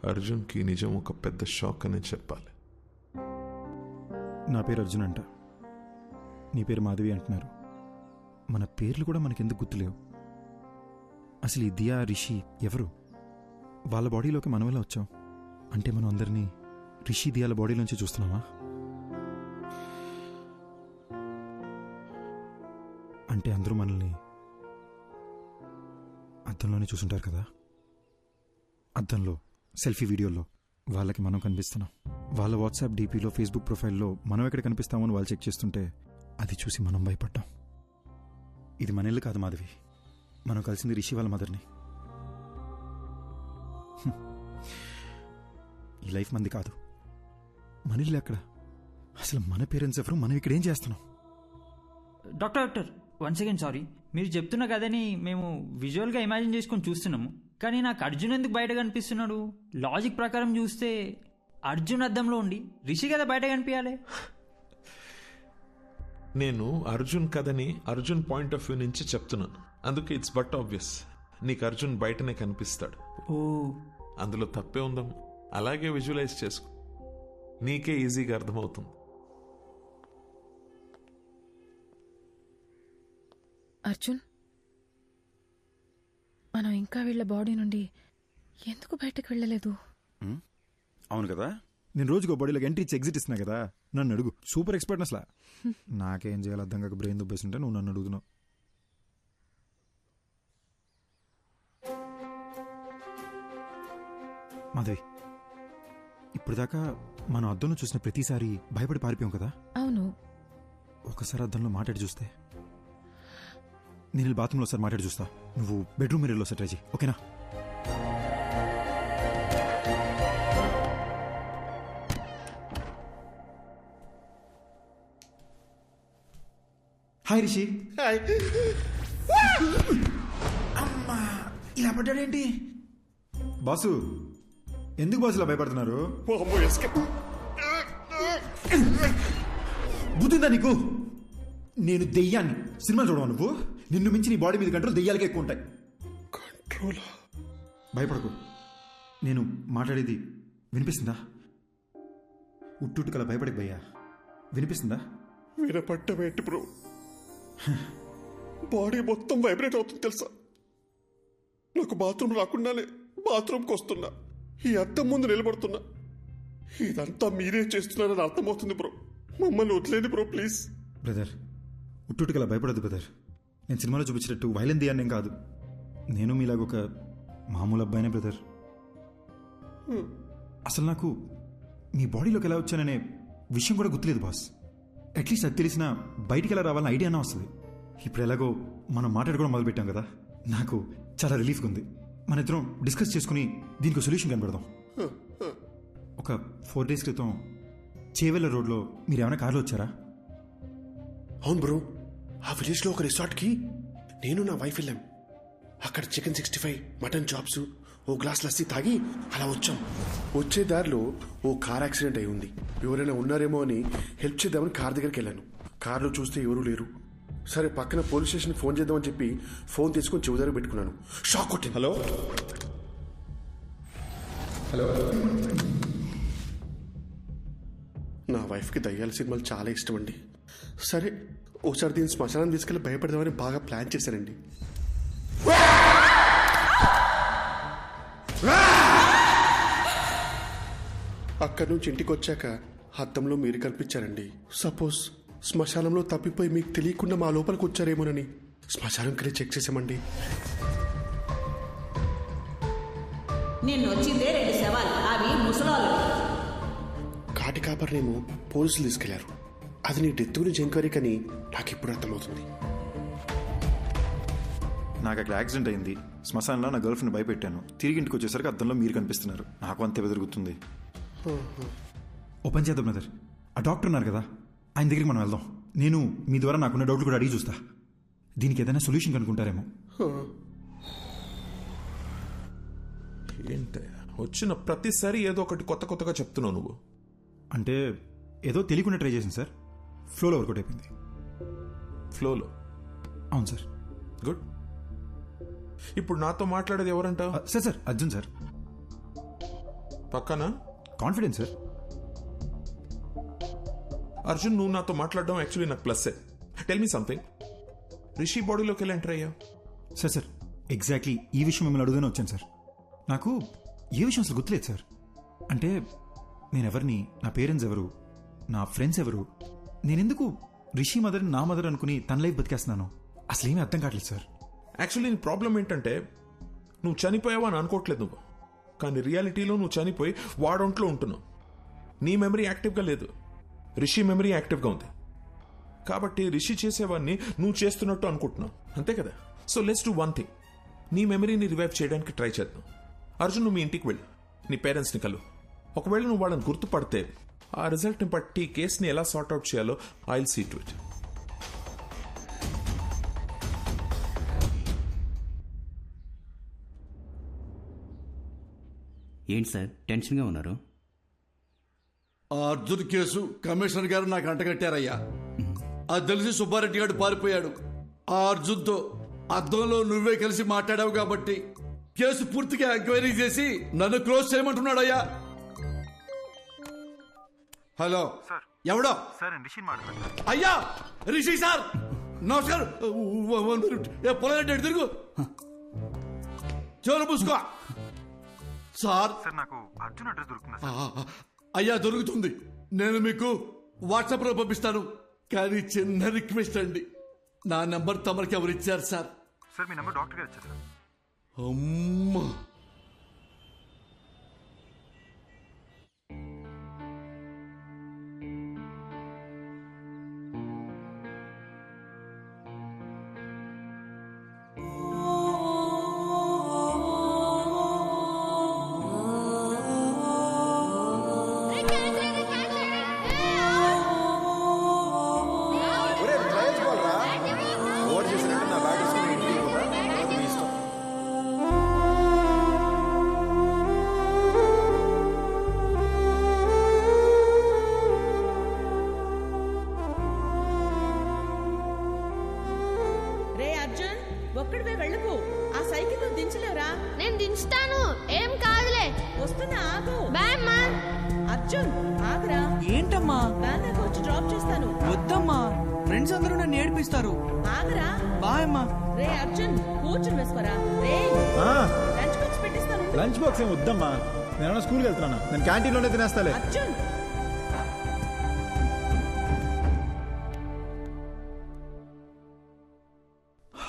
అర్జున్కి నిజం ఒక పెద్ద షాక్ అనే చెప్పాలి. నా పేరు అర్జున్ అంట, నీ పేరు మాధవి అంటున్నారు. మన పేర్లు కూడా మనకెందుకు గుర్తులేవు? అసలు ఈ దియా రిషి ఎవరు? వాళ్ళ బాడీలోకి మనం ఎలా వచ్చాం? అంటే మనం అందరినీ రిషి దియాల బాడీలోంచి చూస్తున్నామా? అంటే అందరూ మనల్ని అద్దంలోనే చూసుంటారు కదా. అద్దంలో సెల్ఫీ వీడియోలో వాళ్ళకి మనం కనిపిస్తున్నాం. వాళ్ళ వాట్సాప్ డీపీలో ఫేస్బుక్ ప్రొఫైల్లో మనం ఎక్కడ కనిపిస్తామని వాళ్ళు చెక్ చేస్తుంటే అది చూసి మనం భయపడ్డాం. ఇది మన ఇల్లు కాదు మాధవి, మనం కలిసింది రిషి వాళ్ళ మదర్ని. ఈ లైఫ్ మంది కాదు, మన ఇల్లు ఎక్కడ? అసలు మన పేరెంట్స్ ఎవరు? మనం ఇక్కడ ఏం చేస్తున్నాం? Doctor one second, sorry. మీరు చెప్తున్న కదని మేము విజువల్గా ఇమాజిన్ చేసుకొని చూస్తున్నాము. కానీ నాకు అర్జున్ ఎందుకు బయట కనిపిస్తున్నాడు? లాజిక్ ప్రకారం చూస్తే అర్జున్ అద్దంలో ఉండి రిషి కదా బయట కనిపించాలి. నేను అర్జున్ కథని అర్జున్ పాయింట్ ఆఫ్ వ్యూ నుంచి చెప్తున్నాను. అందుకే ఇట్స్ బట్ ఆబ్వియస్ నీకు అర్జున్ బయటనే కనిపిస్తాడు. ఓ, అందులో తప్పే ఉందాం. అలాగే విజువలైజ్ చేసుకో, నీకే ఈజీగా అర్థమవుతుంది. అర్జున్, మనం ఇంకా వీళ్ళ బాడీ నుండి ఎందుకు బయటకు వెళ్ళలేదు? అవును కదా, నేను రోజుకో బాడీలోకి ఎంట్రీ ఇచ్చి ఎగ్జిట్ ఇస్తున్నా కదా. నన్ను అడుగు, సూపర్ ఎక్స్పర్ట్ అసలు. నాకేం చేయాలి అర్థం కాక బ్రెయిన్ దుబ్బేస్తుంటే నువ్వు నన్ను అడుగుతున్నావు. మాధవి, ఇప్పుడు దాకా మనం అద్దంలో చూసిన ప్రతిసారి భయపడి పారిపోయాం కదా. అవును. ఒకసారి అద్దంలో మాట్లాడి చూస్తే, నేను బాత్రూంలో ఒకసారి మాట్లాడి చూస్తా, నువ్వు బెడ్రూమ్ మిర్రర్లో ఒకసారి ట్రై చేయి, ఓకేనా? హాయ్ రిషి. హాయ్. అమ్మా, ఇలా పడ్డాడేంటి? బాసు, ఎందుకు బాసు ఇలా భయపడుతున్నారు? బుద్ధిందా నీకు? నేను దెయ్యాన్ని. సినిమా చూడవా నువ్వు? నిన్ను మించి నీ బాడీ మీద కంట్రోల్ దెయ్యాలకే ఎక్కువ ఉంటాయి. కంట్రోల్? భయపడకు, నేను మాట్లాడేది వినిపిస్తుందా? ఉట్టుకలా భయపడకు భయ్యా, వినిపిస్తుందా? వినపట్టమేంటి బ్రో, బాడీ మొత్తం వైబ్రేట్ అవుతుంది తెలుసా. నాకు బాత్రూమ్ రాకుండానే బాత్రూమ్కి వస్తున్నా, ఈ అద్దం ముందు నిలబడుతున్నా. ఇదంతా మీరే చేస్తున్నారని అర్థమవుతుంది బ్రో. మమ్మల్ని వదిలేండి బ్రో ప్లీజ్. బ్రదర్, ఉట్టుకలా భయపడదు బ్రదర్. నేను సినిమాలో చూపించినట్టు వైలెన్ దియాన్నేం కాదు. నేను మీలాగొక మామూలు అబ్బాయినే బ్రదర్. అసలు నాకు మీ బాడీలోకి ఎలా వచ్చాననే విషయం కూడా గుర్తులేదు బాస్. అట్లీస్ట్ అది తెలిసినా బయటికి ఎలా రావాలని ఐడియా అన్నా వస్తుంది. ఇప్పుడు ఎలాగో మనం మాట్లాడుకోవడం మొదలుపెట్టాం కదా, నాకు చాలా రిలీఫ్గా ఉంది. మన ఇద్దరం డిస్కస్ చేసుకుని దీనికి సొల్యూషన్ కనబడదాం. ఒక 4 days క్రితం చేవెళ్ళ రోడ్లో మీరు ఏమైనా కార్లో వచ్చారా? అవును బ్రో, ఆ విలేజ్లో ఒక రిసార్ట్కి నేను నా వైఫ్ వెళ్ళాం. అక్కడ చికెన్ 65, మటన్ చాప్స్, ఓ గ్లాస్ లస్సీ తాగి అలా వచ్చాం. వచ్చే దారిలో ఓ కార్ యాక్సిడెంట్ అయి ఉంది. ఎవరైనా ఉన్నారేమో అని హెల్ప్ చేద్దామని కార్ దగ్గరికి వెళ్ళాను. కార్లో చూస్తే ఎవరూ లేరు. సరే పక్కన పోలీస్ స్టేషన్కి ఫోన్ చేద్దామని చెప్పి ఫోన్ తీసుకొని చెవి దగ్గర పెట్టుకున్నాను. షాక్ కొట్టింది. Hello hello. నా వైఫ్కి దయ్యాల సినిమాలు చాలా ఇష్టం అండి. సరే ఒకసారి దీన్ని శ్మశానం తీసుకెళ్ళి భయపడదామని బాగా ప్లాన్ చేశానండి. అక్కడి నుంచి ఇంటికి వచ్చాక అద్దంలో మీరు కనిపించారండి. సపోజ్ శ్మశానంలో తప్పిపోయి మీకు తెలియకుండా మా లోపలికి వచ్చారేమోనని శ్మశానంకి చెక్ చేసామండి. నిన్ను వచ్చిందే 2 శవాలు, అవి ముసలోళ్ళవి. కాటి కాపర్నేమో పోలీసులు తీసుకెళ్లారు. అది నీ డెత్ గురించి ఎంక్వైరీ కానీ నాకు ఇప్పుడు అర్థమవుతుంది. నాకు అక్కడ యాక్సిడెంట్ అయింది. శ్మశానంలో నా గర్ల్ ఫ్రెండ్ భయపెట్టాను. తిరిగి ఇంటికి వచ్చేసరికి అద్దంలో మీరు కనిపిస్తున్నారు. నాకు అంతే బెదురుగుతుంది. ఓ పని చేద్దాం బ్రదర్, ఆ డాక్టర్ ఉన్నారు కదా, ఆయన దగ్గరికి మనం వెళ్దాం. నేను మీ ద్వారా నాకున్న డౌట్లు కూడా అడిగి చూస్తా. దీనికి ఏదైనా సొల్యూషన్ కనుక్కుంటారేమో. ఏంటి వచ్చిన ప్రతిసారి ఏదో ఒకటి కొత్త కొత్తగా చెప్తున్నావు నువ్వు. అంటే ఏదో తెలియకుండా ట్రై చేసింది సార్, ఫ్లోలో వర్కౌట్ అయిపోయింది. ఫ్లోలో? అవును సార్. గుడ్. ఇప్పుడు నాతో మాట్లాడేది ఎవరంట? Sir sir Arjun sir. పక్కన కాన్ఫిడెన్స్ సార్. అర్జున్, నువ్వు నాతో మాట్లాడడం యాక్చువల్లీ నాకు ప్లస్సే. టెల్ మీ సంథింగ్, రిషి బాడీలోకి వెళ్ళి ఎంటర్ అయ్యా? సార్ సార్ ఎగ్జాక్ట్లీ ఈ విషయం మిమ్మల్ని అడుగుతూనే వచ్చాను సార్. నాకు ఏ విషయం అసలు గుర్తులేదు సార్. అంటే నేను ఎవరిని, నా పేరెంట్స్ ఎవరు, నా ఫ్రెండ్స్ ఎవరు, నేనెందుకు రిషి మదర్ నా మదర్ అనుకుని తన లైఫ్ బతికేస్తున్నాను, అసలు ఏమీ అర్థం కావట్లేదు సార్. యాక్చువల్లీ నీ ప్రాబ్లం ఏంటంటే నువ్వు చనిపోయావా అని అనుకోవట్లేదు నువ్వు, కానీ రియాలిటీలో నువ్వు చనిపోయి వాడొంట్లో ఉంటున్నావు. నీ మెమరీ యాక్టివ్గా లేదు, రిషి మెమరీ యాక్టివ్గా ఉంది. కాబట్టి రిషి చేసేవాడిని నువ్వు చేస్తున్నట్టు అనుకుంటున్నావు, అంతే కదా? So let's do one thing, నీ మెమరీని రివైవ్ చేయడానికి ట్రై చేద్దాం. అర్జున్, నువ్వు మీ ఇంటికి వెళ్ళు, నీ పేరెంట్స్ని కలు. ఒకవేళ నువ్వు వాళ్ళని గుర్తుపడితే ఆ రిజల్ట్ని బట్టి కేసుని ఎలా సార్ట్అవుట్ చేయాలో I will see to it. ఏంటి సార్ టెన్షన్గా ఉన్నారు? ఆ అర్జున్ కేసు కమిషనర్ గారు నాకు అంటగట్టారయ్యా. అది తెలిసి సుబ్బారెడ్డి గారు పారిపోయాడు. ఆ అర్జున్తో అద్దంలో నువ్వే కలిసి మాట్లాడావు కాబట్టి కేసు పూర్తిగా ఎంక్వైరీ చేసి నన్ను క్లోజ్ చేయమంటున్నాడయ్యా. హలో, ఎవడో? అయ్యా రిషి సార్, నమస్కారం. పొలం తిరుగు, చెవులు పూసుకో. సార్ నాకు అర్జున్ అడ్రస్ దొరుకుతుందా? అయ్యా దొరుకుతుంది, నేను మీకు వాట్సాప్ లో పంపిస్తాను. కానీ చిన్న రిక్వెస్ట్ అండి, నా నంబర్ తమరికి ఎవరు ఇచ్చారు సార్? సార్ మీ నంబర్ డాక్టర్ గారు ఇచ్చారు. అమ్మా, ఒక్కడివే వెళ్ళకు, ఆ సైకిల్ నువ్వు దించలేవురా? నేను దించుతాను, ఏం కాదులే. వస్తున్నా, ఆగు. బాయ్ అమ్మా. అర్జున్ ఆగురా. ఏంటమ్మా? వ్యాన్ దాకా వచ్చి డ్రాప్ చేస్తాను. వద్దమ్మా, ఫ్రెండ్స్ అందరూ నన్ను ఏడిపిస్తారు. ఆగురా. బాయ్ అమ్మా. రే అర్జున్, కూర్చుని వేసుకోరా. రే లంచ్ బాక్స్ పెట్టిస్తాను. లంచ్ బాక్స్ ఏం వద్దమ్మా, నేను స్కూల్కి వెళ్తున్నాను, నేను క్యాంటీన్లోనే తినేస్తాలే. అర్జున్,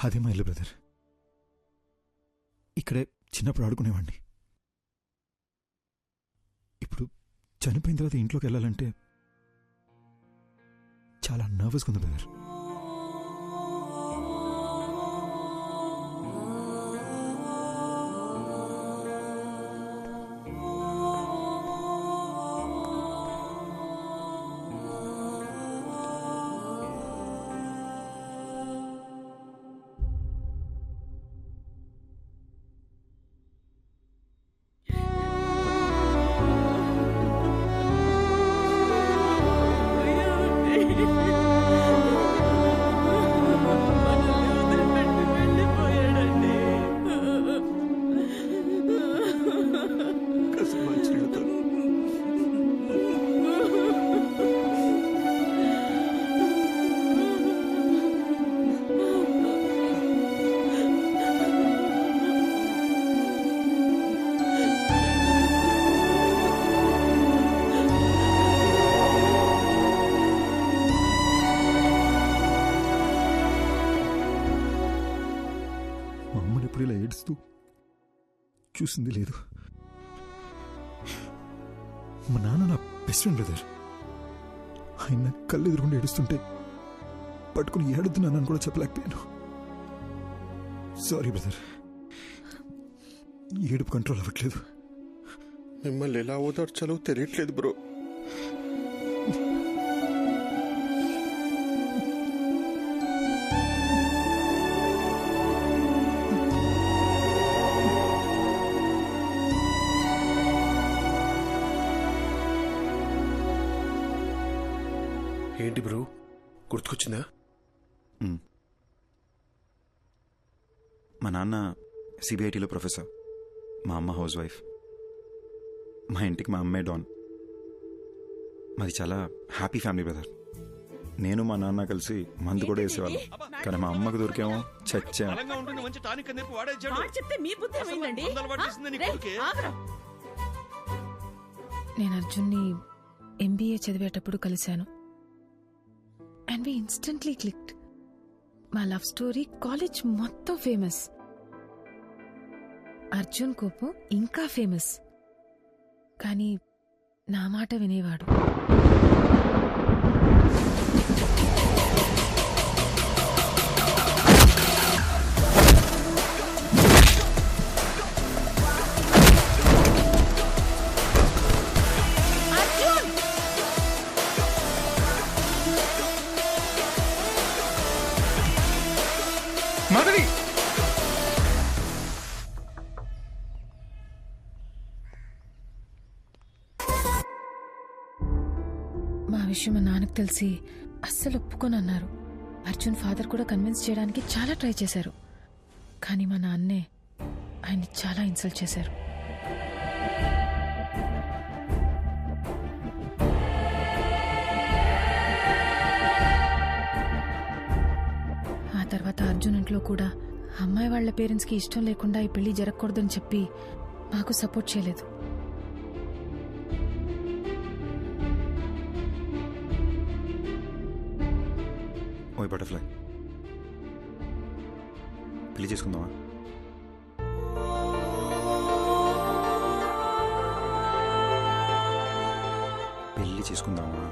అదే మా ఇల్లు బ్రదర్. ఇక్కడే చిన్నప్పుడు ఆడుకునేవాడిని. ఇప్పుడు చనిపోయిన తర్వాత ఇంట్లోకి వెళ్ళాలంటే చాలా నర్వస్గా ఉంది బ్రదర్. ఇలా ఏడుస్తూ చూసింది లేదు. మా నాన్న నా బెస్ట్ ఫ్రెండ్ బ్రదర్. ఆయన కళ్ళు ఎదురుకుండా ఏడుస్తుంటే పట్టుకుని ఏడుతున్నానని కూడా చెప్పలేకపోయాను. సారీ బ్రదర్, ఏడుపు కంట్రోల్ అవ్వట్లేదు. మిమ్మల్ని ఎలా ఓదార్చాలో తెలియట్లేదు బ్రో. ఏంటి బ్రో, గుర్తుకొచ్చిందా? మా నాన్న సిబిఐటీలో ప్రొఫెసర్, మా అమ్మ హౌస్ వైఫ్. మా ఇంటికి మా అమ్మే డాన్. మాది చాలా హ్యాపీ ఫ్యామిలీ బ్రదర్. నేను మా నాన్న కలిసి మందు కూడా వేసేవాళ్ళం. కానీ మా అమ్మకు దొరికేమో చచ్చాం. నేను అర్జున్ని ఎంబీఏ చదివేటప్పుడు కలిశాను. And we instantly clicked. మా లవ్ స్టోరీ కాలేజ్ మొత్తం ఫేమస్. అర్జున్ కోపం ఇంకా ఫేమస్. కానీ నా మాట వినేవాడు. మాధవి, మా విషయం మా నాన్నకు తెలిసి అస్సలు ఒప్పుకోనన్నారు. అర్జున్ ఫాదర్ కూడా కన్విన్స్ చేయడానికి చాలా ట్రై చేశారు. కానీ మా నాన్నే ఆయన్ని చాలా ఇన్సల్ట్ చేశారు. ఆ తర్వాత అర్జున్ ఇంట్లో కూడా అమ్మాయి వాళ్ల పేరెంట్స్కి ఇష్టం లేకుండా ఈ పెళ్లి జరగకూడదని చెప్పి మాకు సపోర్ట్ చేయలేదు. ఓయ్ బటర్ఫ్లై, పెళ్లి చేసుకుందామా? పెళ్లి చేసుకుందామా?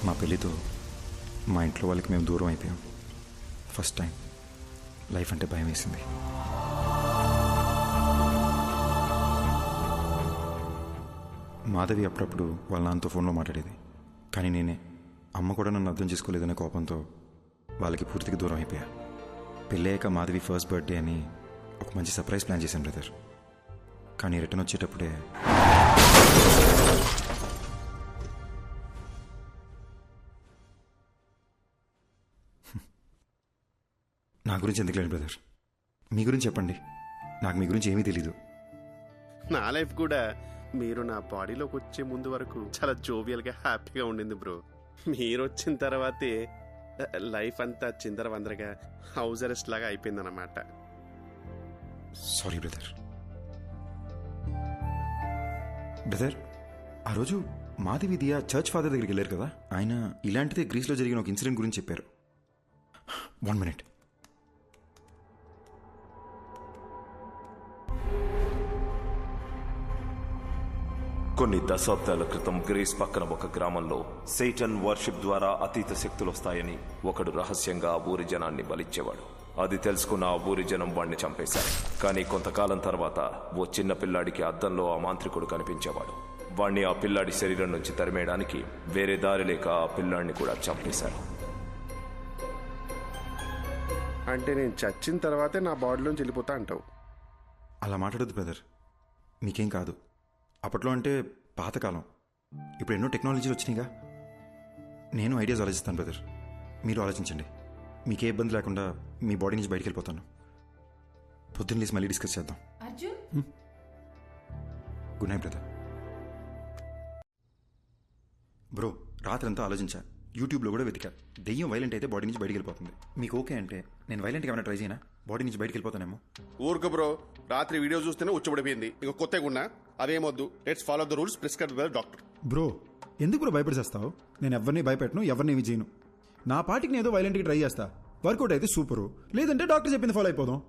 మా పెళ్ళితో మా ఇంట్లో వాళ్ళకి మేము దూరం అయిపోయాం. ఫస్ట్ టైం లైఫ్ అంటే భయం వేసింది. మాధవి అప్పుడప్పుడు వాళ్ళ నాన్నతో ఫోన్లో మాట్లాడేది. కానీ నేనే, అమ్మ కూడా నన్ను అర్థం చేసుకోలేదనే కోపంతో వాళ్ళకి పూర్తిగా దూరం అయిపోయా. పెళ్ళయ్యాక మాధవి ఫస్ట్ బర్త్డే అని ఒక మంచి సర్ప్రైజ్ ప్లాన్ చేశాను బ్రదర్. కానీ రిటర్న్ వచ్చేటప్పుడే నా గురించి ఎందుకు లేదు బ్రదర్, మీ గురించి చెప్పండి. నాకు మీ గురించి ఏమీ తెలీదు. నా లైఫ్ కూడా మీరు నా బాడీలోకి వచ్చే ముందు వరకు చాలా జోవియల్గా హ్యాపీగా ఉండింది బ్రో. మీరు వచ్చిన తర్వాతే లైఫ్ అంతా చిందరవందరగా హౌస్ అరెస్ట్ లాగా అయిపోయిందన్నమాట. Sorry brother. బ్రదర్, ఆ రోజు మాధవి దియా చర్చ్ ఫాదర్ దగ్గరికి వెళ్ళారు కదా, ఆయన ఇలాంటిదే గ్రీస్లో జరిగిన ఒక ఇన్సిడెంట్ గురించి చెప్పారు. 1 minute. కొన్ని దశాబ్దాల క్రితం గ్రీస్ పక్కన ఒక గ్రామంలో సైటన్ వర్షిప్ ద్వారా అతీత శక్తులు వస్తాయని ఒకడు రహస్యంగా ఆ ఊరి జనాన్ని బలిచ్చేవాడు. అది తెలుసుకున్న ఆ ఊరి జనం వాణ్ణి చంపేశారు. కానీ కొంతకాలం తర్వాత ఓ చిన్న పిల్లాడికి అద్దంలో ఆ మాంత్రికుడు కనిపించేవాడు. వాణ్ణి ఆ పిల్లాడి శరీరం నుంచి తరిమేయడానికి వేరే దారి లేక ఆ పిల్లాడిని కూడా చంపేశారు. అంటే నేను చచ్చిన తర్వాతే నా బాడీలోంచి వెళ్ళిపోతా అంటావు? అలా మాట్లాడద్దు బ్రదర్, మీకేం కాదు. అప్పట్లో అంటే పాతకాలం, ఇప్పుడు ఎన్నో టెక్నాలజీలు వచ్చినాయిగా. నేను ఐడియాస్ ఆలోచిస్తాను బ్రదర్, మీరు ఆలోచించండి. మీకే ఇబ్బంది లేకుండా మీ బాడీ నుంచి బయటికి వెళ్ళిపోతాను. పొద్దున్న లేసి మళ్ళీ డిస్కస్ చేద్దాం. Good night brother. బ్రో, రాత్రి అంతా ఆలోచించా. యూట్యూబ్లో కూడా వెతికా. దెయ్యం వైలెంట్ అయితే బాడీ నుంచి బయటికి వెళ్ళిపోతుంది. మీకు ఓకే అంటే నేను వైలెంట్గా ఏమైనా ట్రై చేయనా? బాడీ నుంచి బయటికి వెళ్ళిపోతానేమో. ఊరుకు బ్రో, రాత్రి వీడియో చూస్తేనే ఉచ్చబడిపోయింది. ఇక కొత్తగా ఉన్నా అదేమొద్దు. Let's follow the rules prescribed by doctor. Bro ఎందుకు బ్రో భయపడిసేస్తావు? నేను ఎవరిని భయపెట్టను, ఎవరిని ఏమి చేయను. నా పాటికి నేను ఏదో వైలెంట్గా ట్రై చేస్తా. వర్కౌట్ అయితే సూపరు, లేదంటే డాక్టర్ చెప్పింది ఫాలో అయిపోదాం.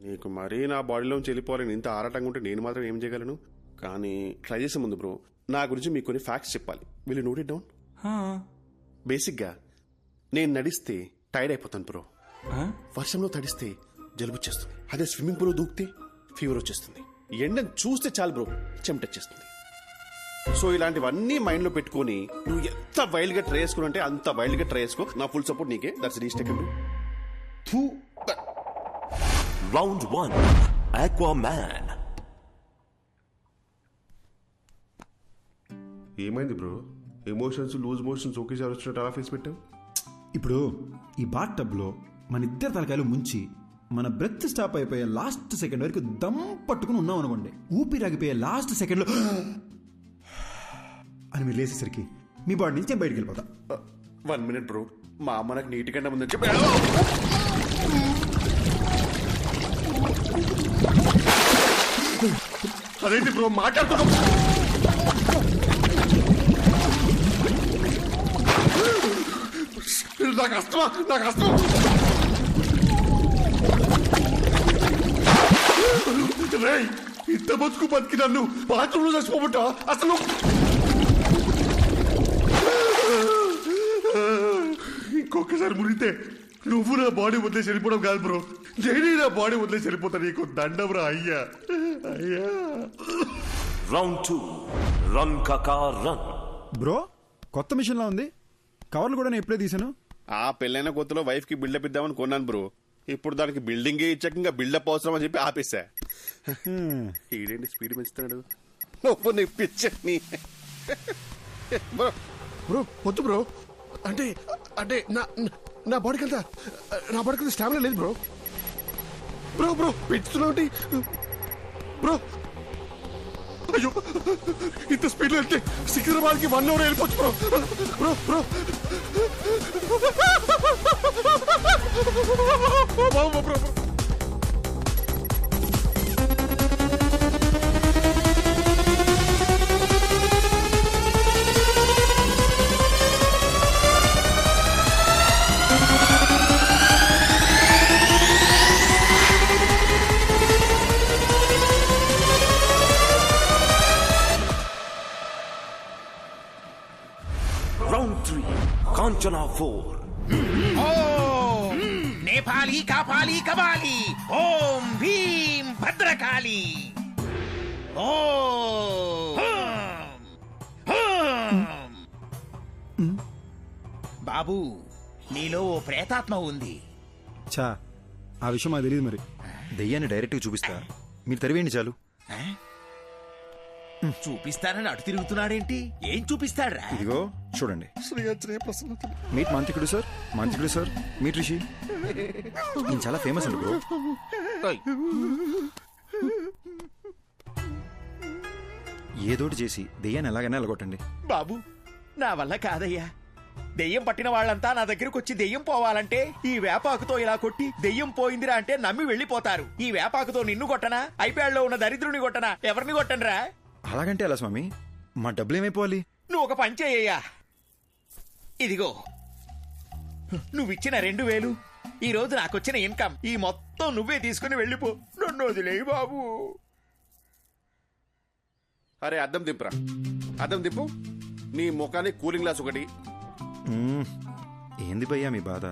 నీకు మరీ నా బాడీలోంచి వెళ్ళిపోవాలని ఇంత ఆరాటంగా ఉంటే నేను మాత్రం ఏం చేయగలను? కానీ ట్రై చేసే ముందు బ్రో నా గురించి మీకు కొన్ని ఫ్యాక్ట్స్ చెప్పాలి. Will you note it down? బేసిక్గా నేను నడిస్తే టైర్డ్ అయిపోతాను బ్రో. వర్షంలో తడిస్తే జలుబు వచ్చేస్తుంది. అదే స్విమ్మింగ్ పూల్ దూకితే ఫీవర్ వచ్చేస్తుంది. ఎండను చూస్తే చాలు బ్రో చెమటొచ్చేస్తుంది. సో ఇలాంటివన్నీ మైండ్ లో పెట్టుకుని నువ్వు ఎంత వైల్డ్ గా ట్రై చేసుకుని అంటే అంత వైల్డ్ గా ట్రై చేసుకో. నా ఫుల్ సపోర్ట్ నీకే. దట్స్ రీస్టేక్. Round 1 Aquaman. ఏమైంది బ్రో? ఎమోషన్స్ లూజ్ మోషన్స్ ఒకేసారి వచ్చినట్టు అలా ఫేస్ పెట్టావు. ఇప్పుడు ఈ బాత్ టబ్లో మన ఇద్దరు తలకాయలు ముంచి మన బ్రెత్ స్టాప్ అయిపోయే లాస్ట్ సెకండ్ వరకు దమ్ పట్టుకుని ఉన్నాం అనుకోండి. ఊపిరాగిపోయే లాస్ట్ సెకండ్లో అని మీరు లేసేసరికి మీ బాడీ నుంచి నేను బయటికి వెళ్ళిపోతా. 1 minute బ్రో, మా అమ్మ నాకు నీటి కంటే ముందని చెప్పి అదేంటి బ్రో మాట్లాడుతున్నాం? నాకు అస్తమా, నాకు అస్తమా. రేయ్, ఇంత బతుకు బతికి నన్ను బాత్రూంలో చచ్చిపోబుట్టా అసలు? ఇంకొకసారి మురిగితే నువ్వు నా బాడీ వదిలేసి వెళ్ళిపోవడం కాదు బ్రో, నేనే నా బాడీ వదిలేసి వెళ్ళిపోతా. నీకు దండం రా అయ్యా, అయ్యా. రౌండ్ 2 రన్ కాకా రన్. బ్రో కొత్త మిషన్ లా ఉంది. కవర్లు కూడా నేను ఎప్పుడే తీసాను. ఆ పెళ్ళైన కొత్తలో వైఫ్ కి బిల్డప్ ఇద్దామని కొన్నాను బ్రో. ఇప్పుడు దానికి బిల్డింగ్ ఇచ్చాక ఇంకా బిల్డప్ అవసరం అని చెప్పి ఆపేసా. ఈడేంటి స్పీడ్ పెంచుతాడు? నువ్వు పిచ్చని బ్రో. బ్రో వద్దు బ్రో. అంటే అంటే నా బాడీకి అంతా స్టామినా లేదు బ్రో. బ్రో బ్రో పెంచుతున్నావు బ్రో. అయ్యో, ఇంత స్పీడ్ లో వెళ్తే సికింద్రాబాద్కి 1 hour వెళ్ళిపోవచ్చు bro. Bro bro bro. Round 3 Kanchana 4. नेपाली कापाली कबाली ओम भीम भद्रकाली బాబు నీలో ఓ ప్రేతాత్మ ఉంది. చా ఆ విషయం మాకు తెలియదు. మరి దెయ్యాన్ని డైరెక్ట్గా చూపిస్తా, మీరు తరివేయండి చాలు. చూపిస్తానని అటు తిరుగుతున్నాడేంటి? ఏం చూపిస్తాడ్రా? ఇదిగో చూడండి. మీట్ మాంత్రికుడు సార్, మాంత్రికుడు సార్, మీట్ రిషి. నేను చాలా ఫేమస్ అండి బ్రో. ఏదోటి చేసి దెయ్యాన్ని ఎలాగైనా ఎలగొట్టండి బాబు. నా వల్ల కాదయ్యా. దెయ్యం పట్టిన వాళ్ళంతా నా దగ్గరకు వచ్చి దెయ్యం పోవాలంటే ఈ వేపాకుతో ఇలా కొట్టి దెయ్యం పోయిందిరా అంటే నమ్మి వెళ్ళిపోతారు. ఈ వేపాకుతో నిన్ను కొట్టనా, ఐప్యాడ్లో ఉన్న దరిద్రుని కొట్టనా, ఎవరిని కొట్టనరా? అలాగంటే ఎలా స్వామి? మా డబ్బులు ఏమైపోవాలి? నువ్వు ఒక పని చేయ్యా. ఇదిగో నువ్విచ్చిన 2000, ఈ రోజు నాకొచ్చిన ఇన్కమ్, ఈ మొత్తం నువ్వే తీసుకుని వెళ్ళిపో. నన్ను వదిలేయి బాబు. అరే అద్దం దింపురా, అద్దం దింపు. నీ ముఖానికి కూలింగ్ గ్లాస్ ఒకటి. ఏంది భయ్యా మీ బాధ?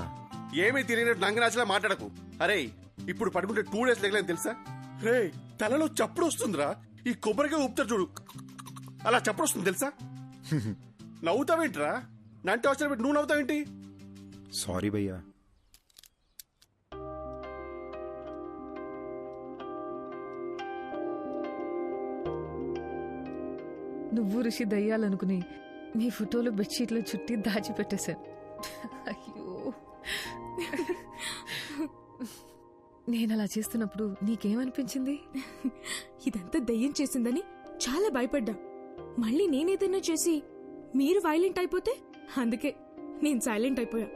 ఏమీ తెలియనట్టు నంగరాజులా మాట్లాడకు. అరే ఇప్పుడు పడుకుంటే 2 days లేకలేని తెలుసా? రే తలలో చప్పుడు వస్తుందిరా. ఈ కొబ్బరిగా ఊపుతారు చూడు, అలా చప్పుడు వస్తుంది తెలుసా? నవ్వుతావేంట్రా? నంటే అవసరం పెట్టి నువ్వు నవ్వుతావేంటి? సారీ భయ్యా. నువ్వు రిషి దయ్యాలనుకుని మీ ఫోటోలు బెడ్షీట్లో చుట్టి దాచిపెట్టేశాను. అయ్యో, నేను అలా చేస్తున్నప్పుడు నీకేమనిపించింది? ఇదంతా దయ్యం చేసిందని చాలా భయపడ్డా. మళ్ళీ నేనేదైనా చేసి మీరు వైలెంట్ అయిపోతే అందుకే నేను సైలెంట్ అయిపోయా.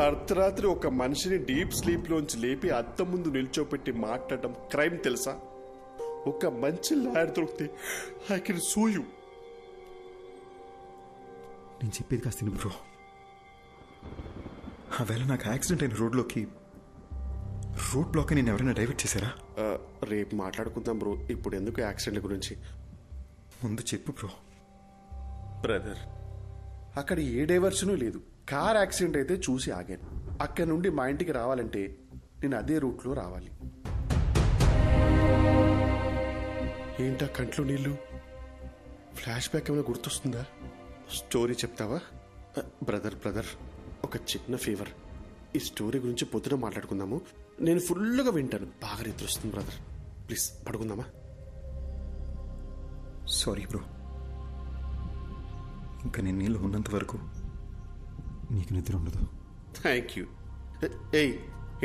అర్ధరాత్రి ఒక మనిషిని డీప్ స్లీప్ లోంచి లేపి అద్దం ముందు నిల్చోపెట్టి మాట్లాడడం క్రైమ్ తెలుసా? ఒక మంచి లాయర్ దొరికితే ఐ కెన్ సూ యూ. నేను చెప్పేది కాస్త బ్రో. ఆ వేళ నాకు యాక్సిడెంట్ అయిన రోడ్లోకి రోడ్ బ్లాక్ నేను ఎవరైనా డైవర్ట్ చేశారా? రేపు మాట్లాడుకుందాం బ్రో, ఇప్పుడు ఎందుకు యాక్సిడెంట్ గురించి? ముందు చెప్పు బ్రో. బ్రదర్, అక్కడ ఏ డైవర్షను లేదు. కార్ యాక్సిడెంట్ అయితే చూసి ఆగాను. అక్కడ నుండి మా ఇంటికి రావాలంటే నేను అదే రూట్లో రావాలి. ఏంటా కంట్లో నీళ్ళు? ఫ్లాష్ బ్యాక్ ఏమైనా గుర్తొస్తుందా? స్టోరీ చెప్తావా? బ్రదర్ ఒక చిన్న ఫేవర్. ఈ స్టోరీ గురించి పొద్దున మాట్లాడుకుందాము. నేను ఫుల్గా వింటాను. బాగా నిద్ర వస్తుంది బ్రదర్. ప్లీజ్ పడుకుందామా? సారీ బ్రో, ఇంకా నేను నీళ్ళు ఉన్నంత వరకు నీకు నిద్ర ఉండదు. Thank you. ఏయ్,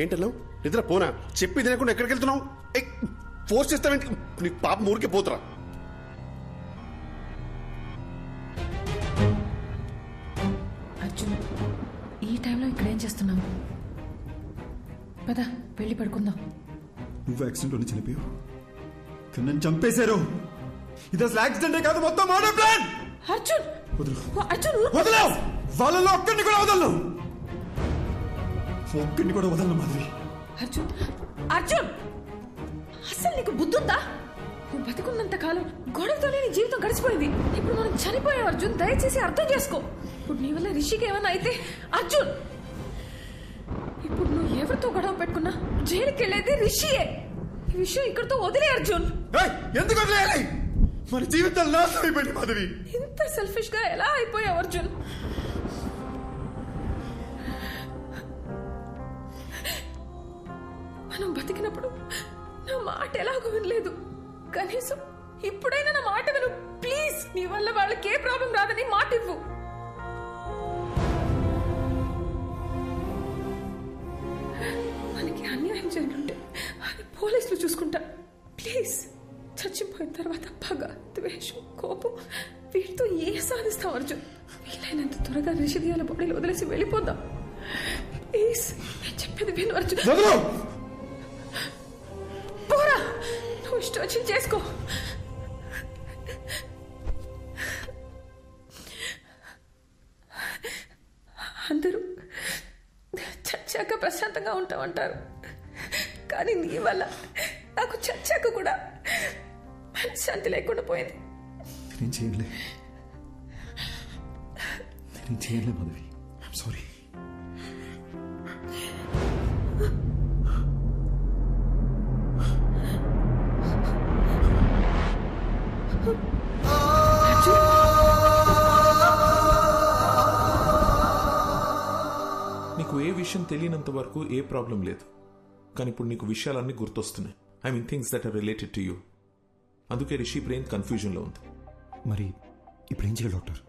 ఏంటన్నావు? నిద్ర పోనా? చెప్పి తినకుండా ఎక్కడికి వెళ్తున్నావు? ఫోర్స్ చేస్తావేంటి? నీ పాప ఊరికే పోతురా. అర్జున్, ఈ టైంలో ఇక్కడ ఏం చేస్తున్నావు? పద వెళ్ళి పడుకుందాం. నువ్వు యాక్సిడెంట్లోనే చనిపోయావు, కానీ నన్ను చంపేశారు. ఇది అసలు యాక్సిడెంటే కాదు, మొత్తం మర్డర్ ప్లాన్. అర్జున్, వదలవు. వాళ్ళలో ఒక్కడిని కూడా వదలను. ఒక్కడిని కూడా వదలను మాధవి. అర్జున్, అసలు నీకు బుద్ధుందా? నువ్వు బతుకున్నంత కాలం గొడవతోనే నీ జీవితం గడిచిపోయింది. ఇప్పుడు మనం చనిపోయాం అర్జున్, దయచేసి అర్థం చేసుకో. ఇప్పుడు నీ వల్ల రిషికి ఏమైనా అయితే అర్జున్, ఇప్పుడు నువ్వు ఎవరితో గొడవ పెట్టుకున్నా జైలుకి వెళ్ళేది రిషియే. ఈ విషయం ఇక్కడితో వదిలే అర్జున్. ఎందుకు వదిలేయాలి? మన జీవితాలు నాశనం అయిపోయింది మాధవి. ఇంత సెల్ఫిష్ గా ఎలా అయిపోయావు అర్జున్? మనం బతికినప్పుడు నా మాట ఎలాగో వినలేదు. కనీసం ఇప్పుడైనా నా మాట విను ప్లీజ్. నీ వల్ల వాళ్ళకి ఏ ప్రాబ్లం రాదని మాట ఇవ్వు. మనకి అన్యాయం జరిగింటే అది పోలీసులు చూసుకుంటా. ప్లీజ్, చచ్చిపోయిన తర్వాత పగ, ద్వేషం, కోపం వీటితో ఏ సాధిస్తాం అర్జున్? వీలైనంత త్వరగా రిషిదియాల బాడీలో వదిలేసి వెళ్ళిపోదాం ప్లీజ్. నేను చెప్పేది విను అర్జున్. పోరా, నువ్వు ఇష్టం వచ్చింది చేసుకో. అందరూ చచ్చాక ప్రశాంతంగా ఉంటామంటారు, కానీ నీ వల్ల నాకు చచ్చాక కూడా మనశ్శాంతి లేకుండా పోయింది. నేను చేయలే మాధవి. I'm sorry. నీకు ఏ విషయం తెలియనంత వరకు ఏ ప్రాబ్లం లేదు, కానీ ఇప్పుడు నీకు విషయాలన్నీ గుర్తొస్తున్నాయి. I mean things that are related to you. అందుకే రిషి బ్రెయిన్ కన్ఫ్యూజన్లో ఉంది. మరి ఇప్పుడు ఏం చేయాలి డాక్టర్?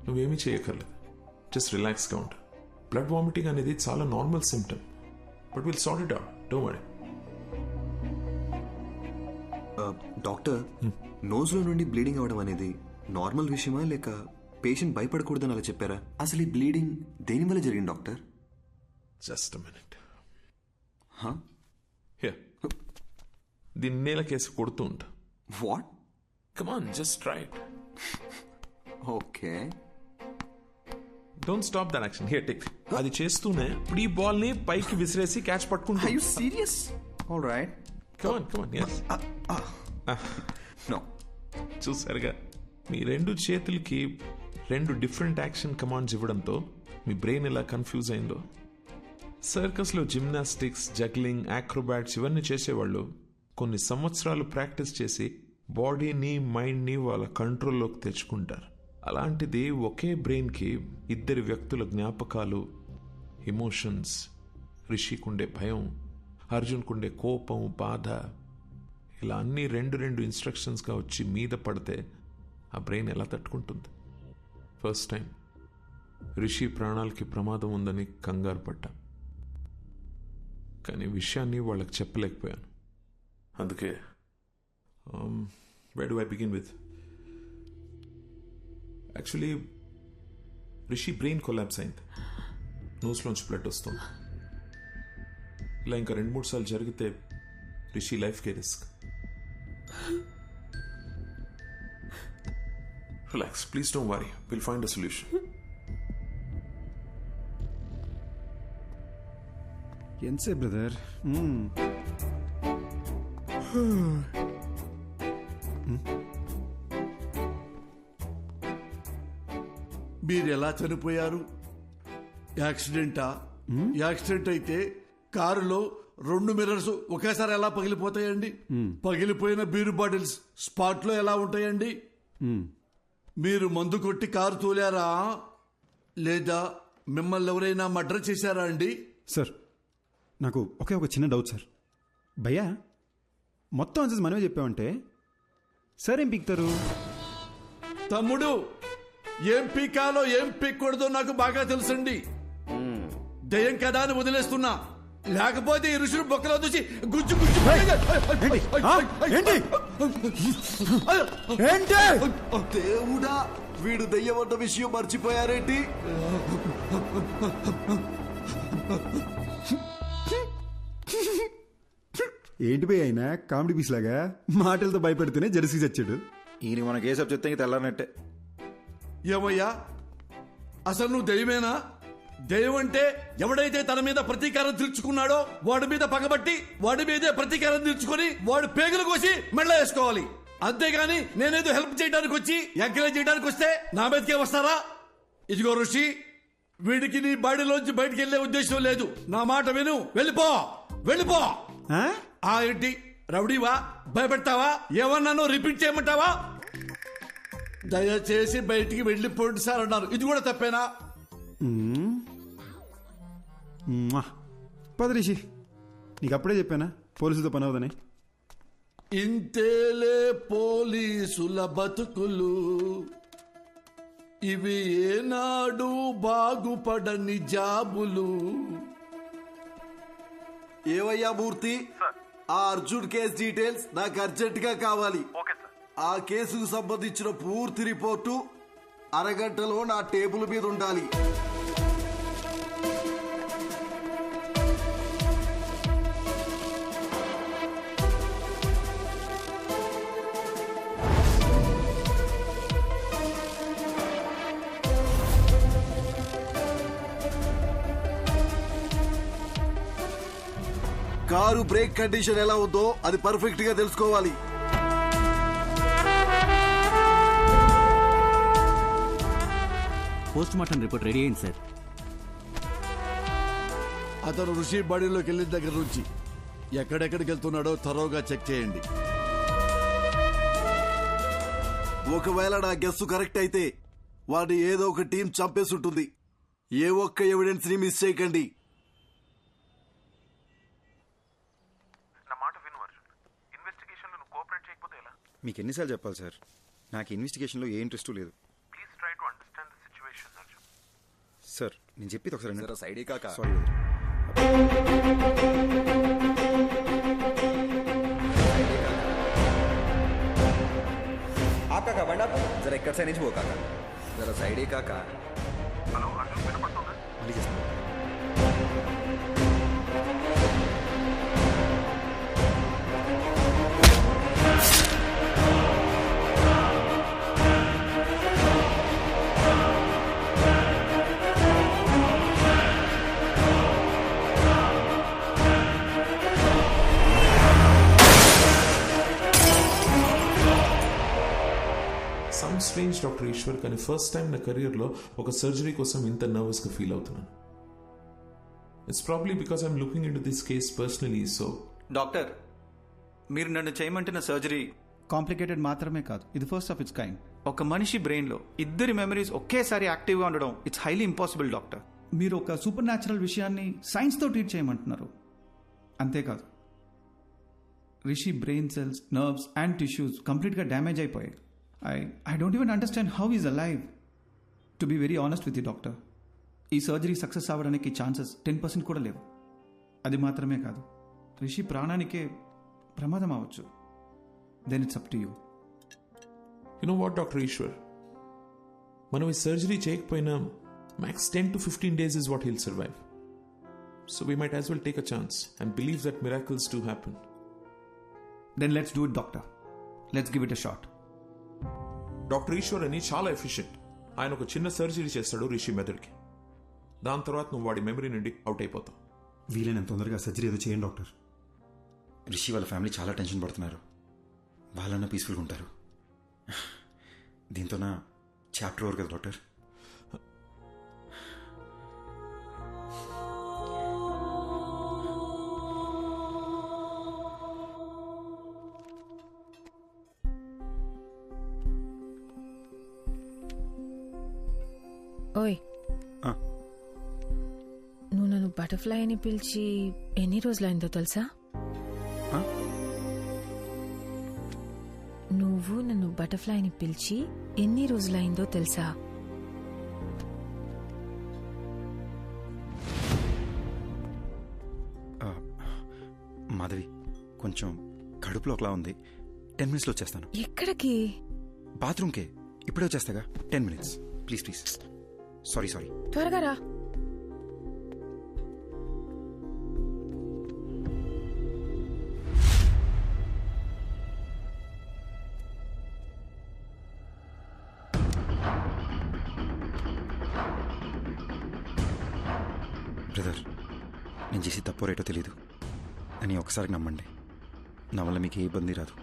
నువ్వేమీ చేయక్కర్లేదు, జస్ట్ రిలాక్స్గా ఉంటా. బ్లడ్ వామిటింగ్ అనేది చాలా normal symptom. But will sort it out, don't worry. Doctor, nose లో నుండి బ్లీడింగ్ అవడం అనేది నార్మల్ విషయమా లేక పేషెంట్ భయపడకూడదని అలా చెప్పారా? అసలు ఈ బ్లీడింగ్ దేని వల్ల జరిగింది డాక్టర్? Just a minute. దీన్ని నేల కేసు కొడుతూ ఉంటా. What? Come on, just try it. Okay, don't stop that action. Here take. అది చేస్తూనే ఇప్పుడు ఈ బాల్ ని పైకి విసిరేసి క్యాచ్ పట్టుకుంటా. Are you serious? Alright, come on come on. yes. No. చూసారుగా, మీ రెండు చేతులకి రెండు డిఫరెంట్ యాక్షన్ కమాండ్స్ ఇవ్వడంతో మీ బ్రెయిన్ ఎలా కన్ఫ్యూజ్ అయిందో. సర్కస్లో జిమ్నాస్టిక్స్, జగ్లింగ్, యాక్రోబాట్స్ ఇవన్నీ చేసేవాళ్ళు కొన్ని సంవత్సరాలు ప్రాక్టీస్ చేసి బాడీని, మైండ్ని వాళ్ళ కంట్రోల్లోకి తెచ్చుకుంటారు. అలాంటిది ఒకే బ్రెయిన్కి ఇద్దరు వ్యక్తుల జ్ఞాపకాలు, ఎమోషన్స్, రిషికుండే భయం, అర్జున్కుండే కోపం, బాధ, ఇలా అన్నీ రెండు ఇన్స్ట్రక్షన్స్గా వచ్చి మీద పడితే ఆ బ్రెయిన్ ఎలా తట్టుకుంటుంది? ఫస్ట్ టైం రిషి ప్రాణాలకి ప్రమాదం ఉందని కంగారు పడ్డా, కానీ విషయాన్ని వాళ్ళకి చెప్పలేకపోయాను. అందుకే where do I begin with? Actually Rishi brain collapse అయింది, నోస్లోంచి బ్లడ్ వస్తుంది. ఇలా ఇంకా 2-3 సార్లు జరిగితే రిషి లైఫ్కే risk. Relax, please don't worry, will find a solution. ఎంతసే బ్రదర్? మీరు ఎలా చనిపోయారు? యాక్సిడెంటా? యాక్సిడెంట్ అయితే కారులో 2 మిర్రర్స్ ఒకేసారి ఎలా పగిలిపోతాయండి? పగిలిపోయిన బీరు బాటిల్స్ స్పాట్ లో ఎలా ఉంటాయండి? మీరు మందు కొట్టి కారు తోలారా లేదా మిమ్మల్ని ఎవరైనా మర్డర్ చేశారా అండి? సార్, నాకు ఒక చిన్న డౌట్ సార్. భయ్యా, మొత్తం ఆన్సర్స్ మనమే చెప్పామంటే సార్ ఏం పీక్తారు? తమ్ముడు, ఏం పీకాలో ఏం పీక్కూడదో నాకు బాగా తెలుసండి. దయ్యం కదా అని వదిలేస్తున్నా, లేకపోతే ఈ ఋషులు బొక్కలో చూసి గుజ్జు గుజ్జు. దేవుడా, వీడు దయ్యం అన్న విషయం మర్చిపోయారేంటి? ఏంటి భయ్య అయినా కామెడీ పీస్ లాగా మాటలతో భయపెడితేనే జెర్సీ చచ్చాడు. ఈయన మన కేసు చెప్తే తెల్లారనట్టే. ఏమయ్యా, అసలు నువ్వు దయ్యమేనా? దయ్యం అంటే ఎవడైతే తన మీద ప్రతీకారం తీర్చుకున్నాడో వాడి మీద పగబట్టి వాడి మీదే ప్రతీకారం తీర్చుకొని వాడు పేగులు కోసి మెళ్ళ వేసుకోవాలి. అంతేగాని నేనేదో హెల్ప్ చేయడానికి వచ్చి ఎంకరేజ్ చేయడానికి వస్తే నా మీదకే వస్తారా? ఇదిగో ఋషి, వీడికి నీ బాడీలోంచి బయటికి వెళ్లే ఉద్దేశం లేదు. నా మాట విను, వెళ్ళిపో వెళ్ళిపో. ఏంటి రౌడీవా? భయపెడతావా? ఏమన్నానో రిపీట్ చేయమంటావా? దయచేసి బయటికి వెళ్ళిపోండి సార్ అన్నారు. ఇది కూడా తప్పేనా? పద రిషి, నీకు అప్పుడే చెప్పానా పోలీసులతో పని అవుదని? ఇంతేలే పోలీసుల బతుకులు, ఇవి ఏనాడు బాగుపడని జాబులు. ఏవయ్యా మూర్తి, ఆ అర్జున్ కేసు డీటెయిల్స్ నాకు అర్జెంట్ గా కావాలి. ఆ కేసుకు సంబంధించిన పూర్తి రిపోర్టు అరగంటలో నా టేబుల్ మీద ఉండాలి. కారు బ్రేక్ కండిషన్ ఎలా ఉందో అది పర్ఫెక్ట్ గా తెలుసుకోవాలి. పోస్ట్ మార్టం రిపోర్ట్ రెడీ అయింది సార్. అతను ఋషి బాడీలోకి వెళ్ళిన దగ్గర నుంచి ఎక్కడెక్కడికి వెళ్తున్నాడో త్వరగా చెక్ చేయండి. ఒకవేళ నా గెస్సు కరెక్ట్ అయితే వాడిని ఏదో ఒక టీం చంపేసి ఉంటుంది. ఏ ఒక్క ఎవిడెన్స్ ని మిస్ చేయకండి. మీకు ఎన్నిసార్లు చెప్పాలి సార్? నాకు ఇన్వెస్టిగేషన్లో ఏ ఇంట్రెస్ట్ లేదు. సార్ నేను చెప్పేది ఒకసారి సైడ్ కాక సారీ. आप काका बंडा जरा इक्कड़ से नहीं वो काका जरा साइड ही काका హలో అర్జున్ వినపడుతుందా? మళ్ళీ చేస్తాను. సమ్ స్ట్రేంజ్ డాక్టర్ ఈశ్వర్, కానీ ఫస్ట్ టైం నా కెరియర్లో ఒక సర్జరీ కోసం ఇంత నర్వస్గా ఫీల్ అవుతున్నాను. It's probably because I'm looking in to this case personally. So doctor, మీరు నన్ను చేయమంటున్న సర్జరీ కాంప్లికేటెడ్ మాత్రమే కాదు, ఇది ఫస్ట్ ఆఫ్ ఇట్స్ కైండ్. ఒక మనిషి బ్రెయిన్లో ఇద్దరి మెమరీస్ ఒకేసారి యాక్టివ్గా ఉండడం ఇట్స్ హైలీ ఇంపాసిబుల్ డాక్టర్. మీరు ఒక సూపర్ న్యాచురల్ విషయాన్ని సైన్స్తో ట్రీట్ చేయమంటున్నారు. అంతేకాదు, Rishi brain cells, nerves and tissues కంప్లీట్గా డ్యామేజ్ అయిపోయాయి. I don't even understand how he's alive. To be very honest with you, doctor, ఈ సర్జరీ సక్సెస్ అవ్వడానికి ఛాన్సెస్ 10% కూడా లేవు. అది మాత్రమే కాదు, రిషి ప్రాణానికే ప్రమాదం అవ్వచ్చు. Then it's up to you. You know what doctor Eshwar, మనం ఈ సర్జరీ చేయకపోయినా max 10 to 15 days is what he'll survive. So we might as well take a chance and believe that miracles do happen. Then let's do it, doctor. Let's give it a shot. Doctor Eshwar అని చాలా ఎఫిషియెంట్. ఆయన ఒక చిన్న సర్జరీ చేస్తాడు రిషి మెదడుకి. దాని తర్వాత నువ్వు వాడి మెమరీ నుండి అవుట్ అయిపోతావు. వీలైనంత తొందరగా సర్జరీ ఏదో చేయండి డాక్టర్. రిషి వాళ్ళ ఫ్యామిలీ చాలా టెన్షన్ పడుతున్నారు. వాళ్ళన్నా పీస్ఫుల్గా ఉంటారు. దీంతో నా చాప్టర్ ఓవర్ కదా డాక్టర్. ఓయ్, నువ్వు నన్ను బటర్ఫ్లై అని పిలిచి ఎన్ని రోజులైందో తెలుసా? నువ్వు నన్ను బటర్ఫ్లై అని పిలిచి ఎన్ని రోజులైందో తెలుసా? మాధవి, కొంచెం కడుపులో ఒకలా ఉంది. 10 minutes వచ్చేస్తాను. ఎక్కడికి? బాత్రూమ్కే. ఇప్పుడే వచ్చేస్తాగా. 10 minutes ప్లీజ్ ప్లీజ్. సారీ త్వరగా రా. బ్రదర్, నేను చేసి తప్పో రేటో తెలీదు అని ఒకసారి నమ్మండి. నా వల్ల మీకు ఏ ఇబ్బంది రాదు.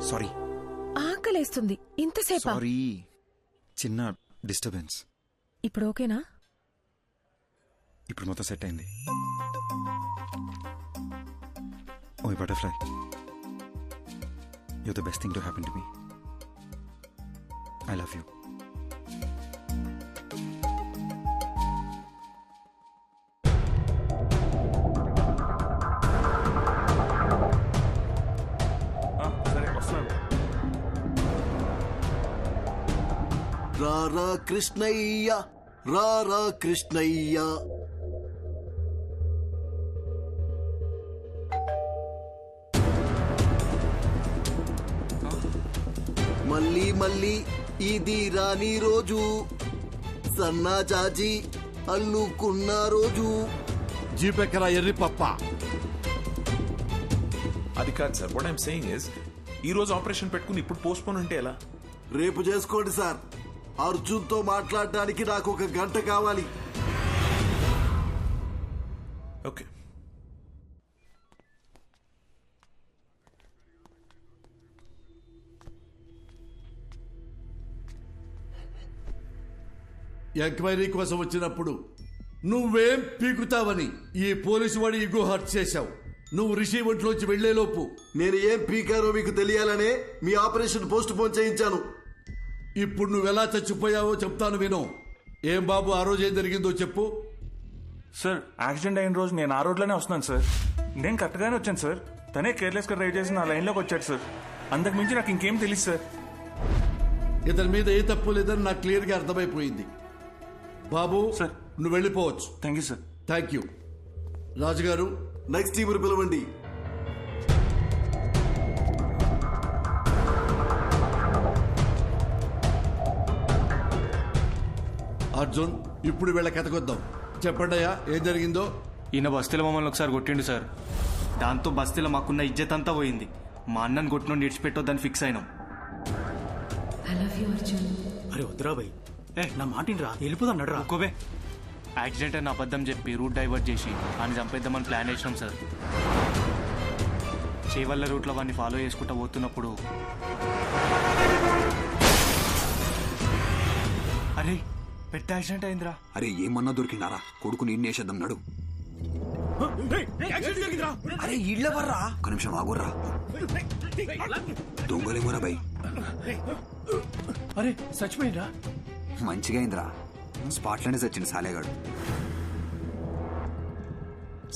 సారీ. ఆకలేస్తుంది. ఇంతసేపా? సారీ, చిన్న డిస్టర్బెన్స్. ఇప్పుడు ఓకేనా? ఇప్పుడు మొత్తం సెట్ అయింది. ఓయ్ butterfly, you're the best thing to happen to me. I love you. సరే వస్తున్నాను. రారా కృష్ణయ్య, రారా కృష్ణయ్య. మళ్ళీ మళ్ళీ ఇది రాని రోజు, సన్నాజాజి అల్లుకున్న రోజు. జీపెక్కరా ఎర్రి పప్ప. అది కాదు sir, what I'm saying is ఈ రోజు ఆపరేషన్ పెట్టుకుని ఇప్పుడు పోస్ట్ పోన్ అంటే ఎలా? రేపు చేసుకోండి సార్. అర్జున్తో మాట్లాడడానికి నాకు 1 గంట కావాలి. ఓకే. ఎంక్వైరీ కోసం వచ్చినప్పుడు నువ్వేం పీకుతావని ఈ పోలీసు వాడి ఇగో హర్ట్ చేశావు. నువ్వు రిషి ఒంట్లోంచి వెళ్లేలోపు నేను ఏం పీకారో మీకు తెలియాలనే మీ ఆపరేషన్ పోస్ట్ పోన్ చేయించాను. ఇప్పుడు నువ్వెలా చచ్చిపోయావో చెప్తాను విను. ఏం బాబు, ఆ రోజు ఏం జరిగిందో చెప్పు. సార్, యాక్సిడెంట్ అయిన రోజు నేను ఆ రోడ్లోనే వస్తున్నాను సార్. నేను కరెక్ట్గానే వచ్చాను సార్. తనే కేర్లెస్గా డ్రైవ్ చేసి నా లైన్లోకి వచ్చాడు సార్. అంతకు మించి నాకు ఇంకేం తెలియదు సార్. ఇతని మీద ఏ తప్పు లేదని నాకు క్లియర్గా అర్థమైపోయింది. బాబు సార్, నువ్వు వెళ్ళిపోవచ్చు. Thank you sir. Thank you. రాజుగారు, నెక్స్ట్ టీముని పిలవండి. అర్జున్, ఇప్పుడు వీళ్ళ కథకొద్దాం. చెప్పండి అయ్యా, ఏం జరిగిందో. ఈయన బస్తీలో మమ్మల్ని ఒకసారి కొట్టిండు సార్. దాంతో బస్తీలో మాకున్న ఇజ్జత్ అంతా పోయింది. మా అన్నను కొట్టిన విడిచిపెట్టొద్దని ఫిక్స్ అయినాం. అరే వద్దురా భయ్, నా మాటినరా, వెళ్ళిపోదాం నడరా. ఒక్కోవే యాక్సిడెంట్ అని అబద్ధం చెప్పి రూట్ డైవర్ట్ చేసి ఆయన చంపేద్దామని ప్లాన్ వేసినాం సార్. చేవల్ల రూట్లో వాడిని ఫాలో చేసుకుంటూ పోతున్నప్పుడు అరే పెద్ద యాక్సిడెంట్ అయిందిరా. అరే ఏమన్నా దొరికిందారా? కొడుకు నేను వేసేద్దాం నడు. అరే ఇళ్ళ వర్రా. ఒక నిమిషం ఆగుర్రా. దొంగలేమోరా భయ్. అరే చచ్చిపోయిందా? మంచిగా అయిందిరా. స్పాట్లోనే చచ్చింది సాలేగాడు.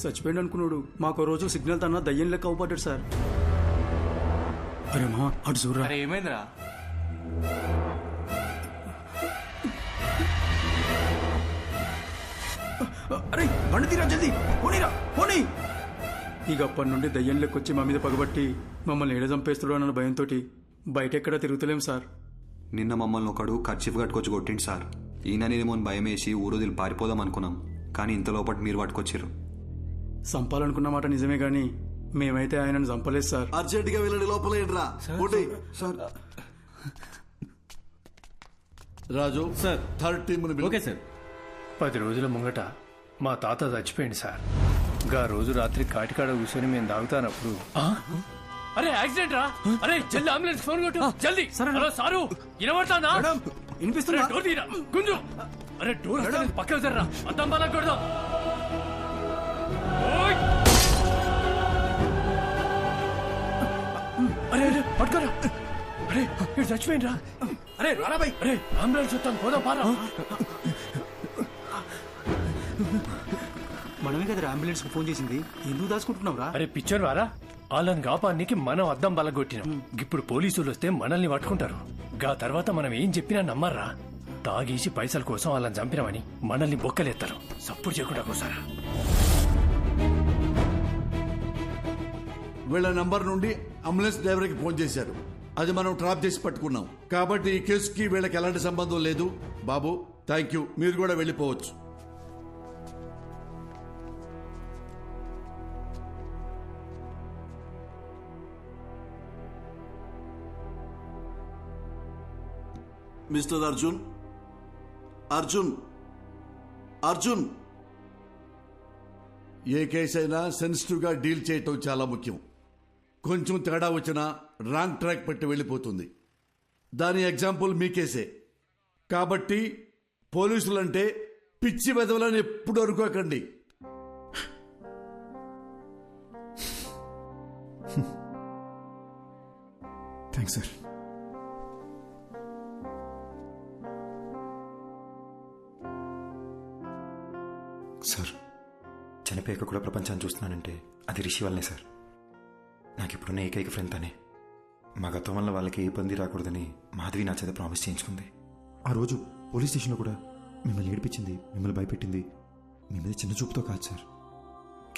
చచ్చిపోయింది అనుకున్నాడు. మాకు రోజు సిగ్నల్ తన్నా దయ్యం లెక్క అవుపడ్డాడు సార్. అరే మా అటు చూడరా. అరే ఏమైందిరా? అరే బండి తీరా, జల్దీ పోనీరా, పోనీ. ఇక అప్పటి నుండి దయ్యం లెక్కొచ్చి మా మీద పగబట్టి మమ్మల్ని ఏడ చంపేస్తాడు అన్న భయంతో బయట ఎక్కడా తిరుగుతలేం సార్. నిన్న మమ్మల్ని ఒకడు కర్చీఫ్ కట్టుకొచ్చి కొట్టిండు సార్. ఈయననేమో భయం వేసి ఊరోదిలు పారిపోదాం అనుకున్నాం. కానీ ఇంత లోపల మీరు పట్టుకొచ్చారు. చంపాలనుకున్న మాట నిజమే గాని మేమైతే ఆయనను చంపలేదు సార్. అర్జెంట్ గా వెళ్ళండి, లోపల ఏంట్రా. Raju sir, third team. Okay sir. 10 రోజుల ముంగట మా తాత చచ్చిపోయింది సార్. గా రోజు రాత్రి కాటికాడ కూర్చొని మేము తాగుతానప్పుడు అరే యాక్సిడెంట్ రా. అరే జల్ది అంబులెన్స్ ఫోన్ కొట్టు, జల్ది. హలో సారు, వినబడతానా? వినిపిస్తున్నా. డోర్ తీరా గుంజు. అరే డోర్ పక్కకు జర్రా, అద్దం బాగా కొడదాం. అరే అరే పట్టుకోరా. అరే ఇక్కడ చచ్చిపోయిండ్రా. అరే రారా బై. అరే అంబులెన్స్ వస్తాను, పోదాం పారా. మనమే కదా అంబులెన్స్ ఫోన్ చేసింది, ఎందుకు దాచుకుంటున్నావు రా? అరే పిక్చర్ వారా, వాళ్ళని కాపానికి మనం అద్దం బలగొట్టినాం. ఇప్పుడు పోలీసులు వస్తే మనల్ని పట్టుకుంటారు. గా తర్వాత మనం ఏం చెప్పినా నమ్మర్రా. తాగేసి పైసల కోసం వాళ్ళని చంపినామని మనల్ని బొక్కలేస్తారు. సపోర్ట్ చేయకుండా కోసారా. వీళ్ళ నంబర్ నుండి అంబులెన్స్ డ్రైవర్కి ఫోన్ చేశారు. అది మనం ట్రాప్ చేసి పట్టుకున్నాం. కాబట్టి ఈ కేసుకి వీళ్ళకి ఎలాంటి సంబంధం లేదు. బాబు థ్యాంక్ యూ, మీరు కూడా వెళ్ళిపోవచ్చు. మిస్టర్ అర్జున్, అర్జున్, అర్జున్. ఏ కేసు అయినా సెన్సిటివ్ గా డీల్ చేయటం చాలా ముఖ్యం. కొంచెం తేడా వచ్చినా రాంగ్ ట్రాక్ పట్టి వెళ్ళిపోతుంది. దాని ఎగ్జాంపుల్ మీ కేసే. కాబట్టి పోలీసులంటే పిచ్చి వెదవలని ఎప్పుడు అనుకోకండి. Thanks sir. సార్, చనిపోయాక కూడా ప్రపంచాన్ని చూస్తున్నానంటే అది రిషి వల్లనే సార్. నాకు ఇప్పుడున్న ఏకైక ఫ్రెండ్ తనే. మా గతం వల్ల వాళ్ళకి ఏ ఇబ్బంది రాకూడదని మాధవి నా చేత ప్రామిస్ చేయించుకుంది. ఆ రోజు పోలీస్ స్టేషన్లో కూడా మిమ్మల్ని ఏడిపించింది, మిమ్మల్ని భయపెట్టింది మీ మీద చిన్న చూపుతో కాదు sir.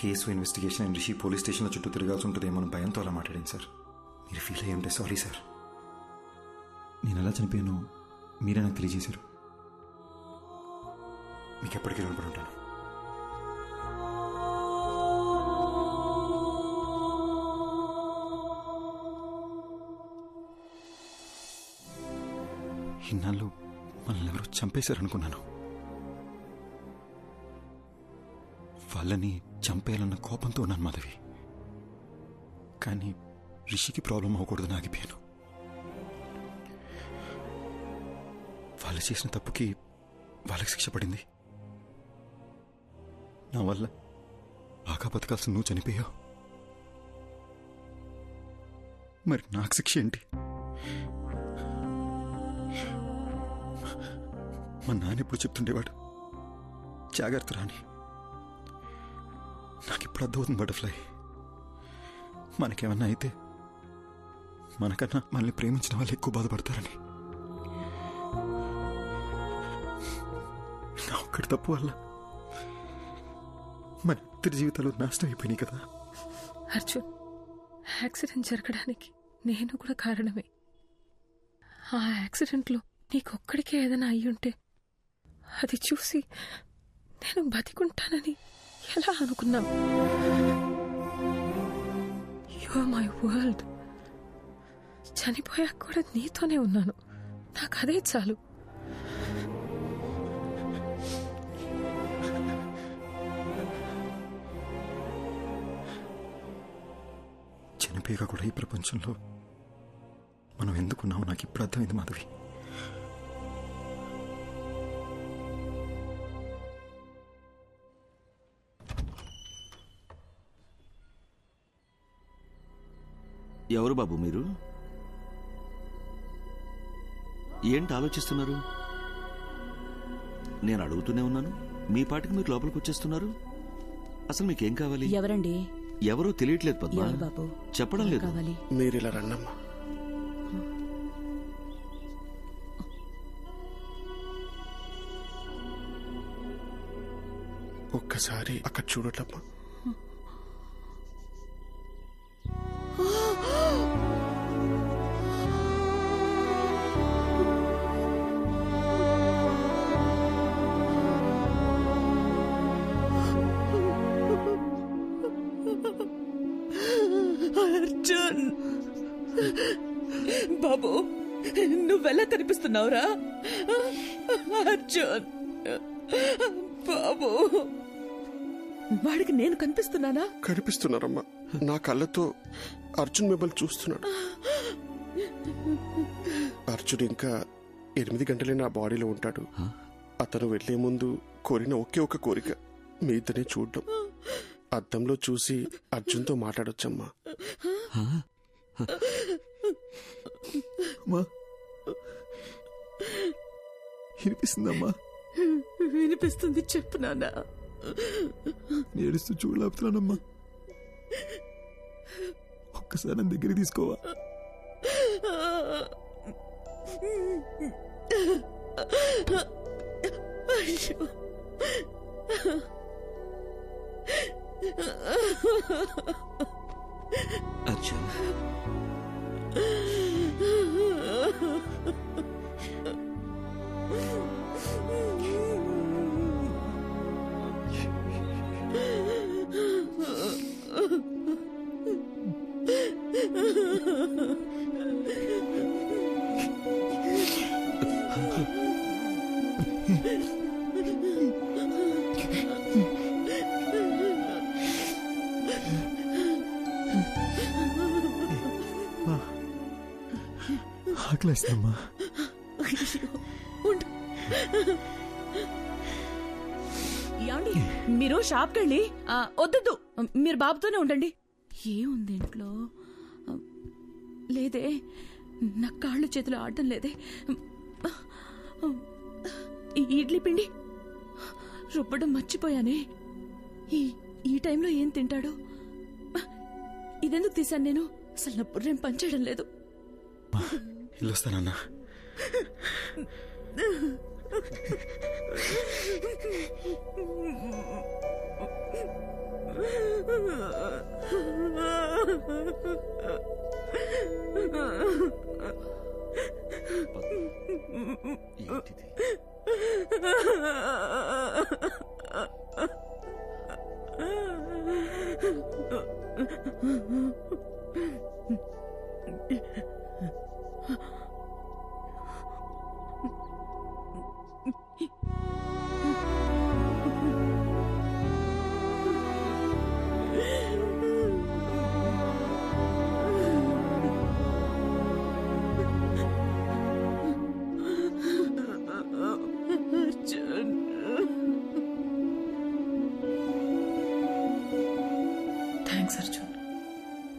Case investigation and Rishi police స్టేషన్లో చుట్టూ తిరగాల్సి ఉంటుందేమో భయంతో అలా మాట్లాడింది సార్. మీరు ఫీల్ అయ్యి ఉంటే సారీ సార్. నేను ఎలా చనిపోయానో మీరే నాకు తెలియజేశారు. మీకు ఎప్పటికీ రుణపడి ఉంటాను. ఇన్నాళ్ళు మనల్ని ఎవరో చంపేశారనుకున్నాను. వాళ్ళని చంపేయాలన్న కోపంతో ఉన్నాను మాధవి. కానీ రిషికి ప్రాబ్లం అవ్వకూడదని ఆగిపోయాను. వాళ్ళు చేసిన తప్పుకి వాళ్ళకి శిక్ష పడింది. నా వల్ల బాగా బతకాల్సిన నువ్వు చనిపోయావు. మరి నాకు శిక్ష ఏంటి? మా నాన్న ఎప్పుడు చెప్తుండేవాడు, జాగ్రత్త రాని. నాకు ఇప్పుడు అర్థమవుతుంది బటర్ఫ్లై. మనకేమన్నా అయితే మనకన్నా మనల్ని ప్రేమించిన వాళ్ళు ఎక్కువ బాధపడతారని. నా ఒక్కడి తప్పు వల్ల మన ఇద్దరి జీవితాలు నాశనం అయిపోయినాయి కదా. అర్జున్, యాక్సిడెంట్ జరగడానికి నేను కూడా కారణమే. ఆ యాక్సిడెంట్లో నీకొక్కడికే ఏదైనా అయ్యుంటే అది చూసి నేను బతికుంటానని ఎలా అనుకున్నావు? You are my world. చనిపోయాక కూడా నీతోనే ఉన్నాను. నాకు అదే చాలు. చనిపోయాక కూడా ఈ ప్రపంచంలో మనం ఎందుకున్నామో నాకు ఇప్పుడు అర్థమైంది మాధవి. ఎవరు బాబు మీరు? ఏంటి ఆలోచిస్తున్నారు? నేను అడుగుతూనే ఉన్నాను, మీ పాటికి మీరు లోపలికి వచ్చేస్తున్నారు. అసలు మీకేం కావాలి? ఎవరండి? ఎవరో తెలియట్లేదు పద్మా. బాబు చెప్పడం లేదు. మీరు ఇలా రండమ్మా. ఒక్కసారి అక్కడ చూడట్లమ్మా. అర్జున్ బాబు, నువ్వెలా కనిపిస్తున్నావురా? అర్జున్ బాబు, వాడికి నేను కనిపిస్తున్నానా? కనిపిస్తున్నారమ్మా. నా కళ్ళతో అర్జున్ మిమ్మల్ని చూస్తున్నాడు. అర్జున్ ఇంకా 8 గంటలే నా బాడీలో ఉంటాడు. అతను వెళ్లే ముందు కోరిన ఒకే ఒక కోరిక మీ ఇద్దరిని చూడడం. అద్దంలో చూసి అర్జున్తో మాట్లాడొచ్చమ్మా. వినిపిస్తుందమ్మా? వినిపిస్తుంది, చెప్పు నాన్న. ఏడుస్తూ చూడలేపుతున్నానమ్మా. ఒక్కసారి నా దగ్గరికి తీసుకోవా? అయ్యో, అర్జున్, ఆకలేస్తుందమ్మా. ఏమండి, మీరు షాప్కి వెళ్ళి వద్దు, మీరు బాబుతోనే ఉండండి. ఏముంది ఇంట్లో? లేదే, నా కాళ్ళు చేతులు ఆడటం లేదే. ఈ ఇడ్లీ పిండి రుబ్బడం మర్చిపోయానే. ఈ టైంలో ఏం తింటాడు? ఇదెందుకు తీశాను నేను? అసలు నా బుర్రేం పనిచేయడం లేదు. ఇల్లొస్తానన్నా. థ్యాంక్స్ అర్జున్.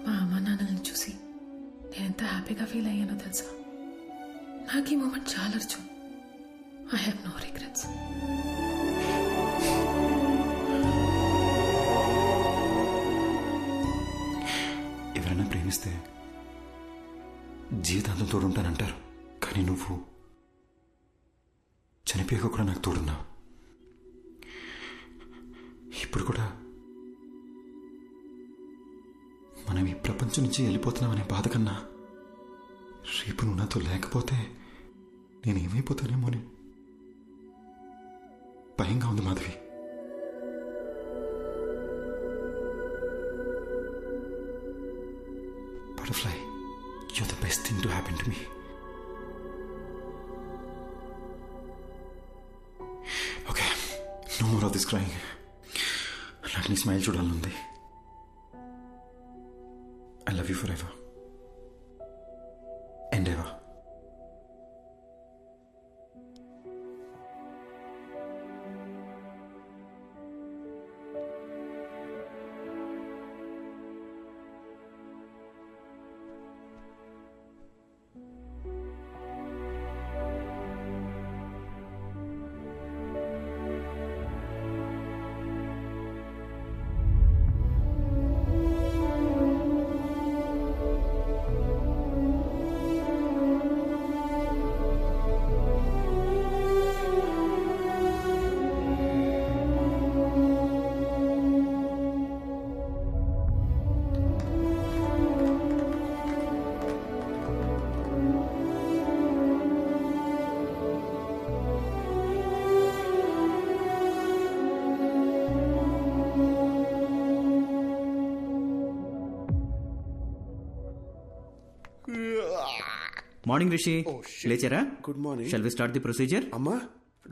మా అమ్మ నాన్నల్ని చూసి నేను ఎంత హ్యాపీగా ఫీల్ అయ్యానో తెలుసా? నాకు ఈ మూమెంట్ చాలా Arjun. I have no regrets. ఎవరైనా ప్రేమిస్తే జీవితాంతం తోడుంటానంటారు, కానీ నువ్వు చనిపోయాక కూడా నాకు తోడున్నావు. ఇప్పుడు కూడా మనం ఈ ప్రపంచం నుంచి వెళ్ళిపోతున్నామనే బాధ కన్నా రేపు నువ్వు నాతో లేకపోతే నేనేమైపోతానేమో అని భయంగా ఉంది Madhavi. Butterfly, you're the best thing to happen to me. Okay, no more of this crying. నాకు నీ స్మైల్ చూడాలనుంది. I love you forever. And ever. Morning Rishi, లేచారా? Good morning. Shall we start the procedure? అమ్మా,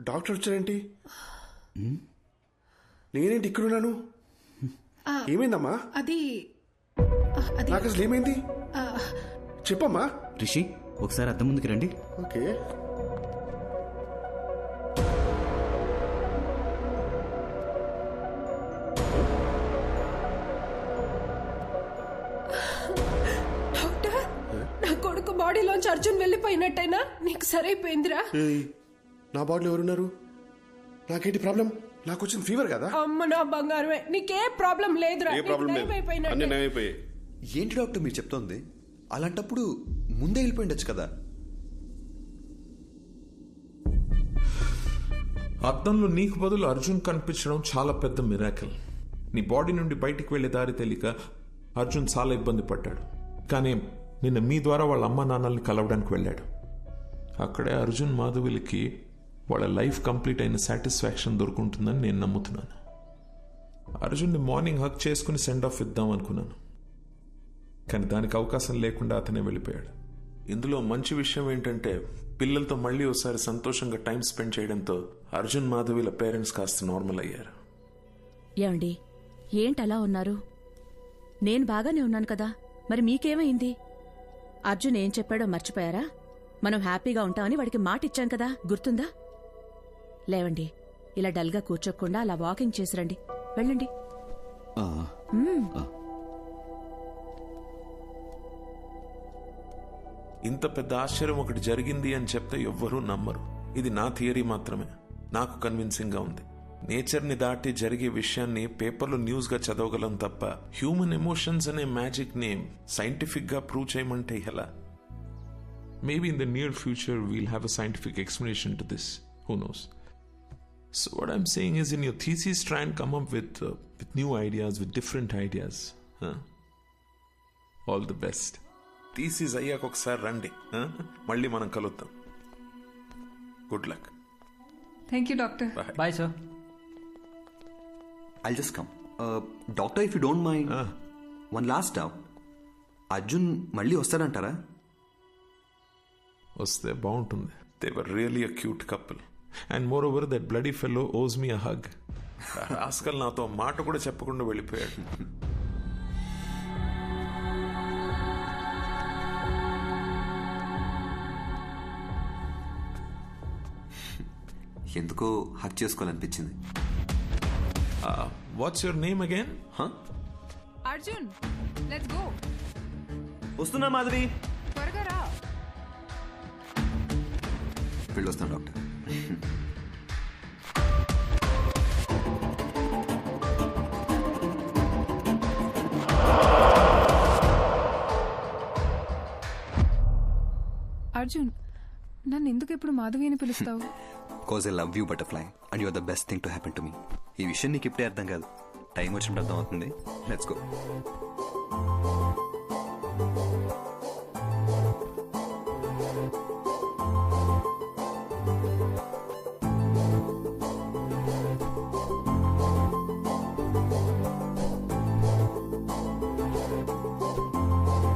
డాక్టర్ వచ్చారేంటి? నేనేంటి ఇక్కడున్నాను? ఏమైందమ్మా? అది నాకు అసలు ఏమైంది చెప్పమ్మా. రిషి, ఒకసారి అద్దం ముందుకు రండి. ఓకే. బాడీలోంచి అర్జున్ వెళ్ళిపోయినట్టయినా నీకు సరైపోయిందిరా. నా బాడీలో ఎవరున్నారు? నాకేంటి ప్రాబ్లం? నాకు వచ్చిన ఫీవర్ కదా. అమ్మ నా బంగారమే, నీకే ప్రాబ్లం లేదురా. ఏంటి డాక్టర్ మీరు చెప్తోంది? అలాంటప్పుడు ముందే వెళ్ళిపోయిండొచ్చు కదా. అద్దంలో నీకు బదులు అర్జున్ కనిపించడం చాలా పెద్ద మిరాకిల్. నీ బాడీ నుండి బయటికి వెళ్లే దారి తెలియక అర్జున్ చాలా ఇబ్బంది పడ్డాడు. కానీ నిన్న మీ ద్వారా వాళ్ళ అమ్మ నాన్నల్ని కలవడానికి వెళ్ళాడు. అక్కడే అర్జున్ మాధవిలకి వాళ్ళ లైఫ్ కంప్లీట్ అయిన సాటిస్ఫాక్షన్ దొరుకుంటుందని నేను నమ్ముతున్నాను. అర్జున్ని మార్నింగ్ హక్ చేసుకుని సెండ్ ఆఫ్ ఇద్దాం అనుకున్నాను, కానీ దానికి అవకాశం లేకుండా అతనే వెళ్ళిపోయాడు. ఇందులో మంచి విషయం ఏంటంటే పిల్లలతో మళ్ళీ ఒకసారి సంతోషంగా టైం స్పెండ్ చేయడంతో అర్జున్ మాధవిల పేరెంట్స్ కాస్త నార్మల్ అయ్యారు. ఏమండి, ఏంటలా ఉన్నారు? నేను బాగానే ఉన్నాను కదా, మరి మీకేమైంది? అర్జున్ ఏం చెప్పాడో మర్చిపోయారా? మనం హ్యాపీగా ఉంటామని వాడికి మాట ఇచ్చాం కదా, గుర్తుందా? లేవండి, ఇలా డల్గా కూర్చోకుండా అలా వాకింగ్ చేసిరండి. వెళ్ళండి. ఇంత పెద్ద ఆశ్చర్యం ఒకటి జరిగింది అని చెప్తే ఎవ్వరూ నమ్మరు. ఇది నా థియరీ మాత్రమే, నాకు కన్విన్సింగ్ గా ఉంది. నేచర్ ని దాటి జరిగే విషయాన్ని పేపర్లో న్యూస్ గా చదవగలం తప్ప హ్యూమన్ ఎమోషన్స్ అనే మ్యాజిక్ నేమ్ సైంటిఫిక్ గా ప్రూవ్ చేయమంటే ఎలా? Maybe in the near future we'll have a scientific explanation to this. Who knows? So what I'm saying is, in your thesis, try and come up with new ideas, with different ideas. Huh? All the best. Thesis అయ్యాక ఒకసారి రండి, మళ్ళీ మనం కలుద్దాం. Good luck. Thank you doctor. Bye sir. I'll just come. Doctor, if you don't mind, one last doubt. Arjun మళ్ళీ వస్తాడంటారా? వస్తే బాగుంటుంది. They were really a cute couple. And moreover, that bloody fellow owes me a hug. Rascal నాతో మాట కూడా చెప్పకుండా వెళ్ళిపోయాడు. ఎందుకో హక్ చేసుకోవాలనిపించింది. What's your name again? Arjun, let's go. వస్తున్నా మాధవి. త్వరగా రా. వెళ్ళొస్తాను డాక్టర్. అర్జున్, నన్ను ఎందుకు ఎప్పుడు మాధవి అని పిలుస్తావు? Because I love you butterfly and you're the best thing to happen to me. ఈ విషయం నీకు ఇప్పుడే అర్థం కాదు, టైం వచ్చినప్పుడు అర్థం అవుతుంది. Let's go.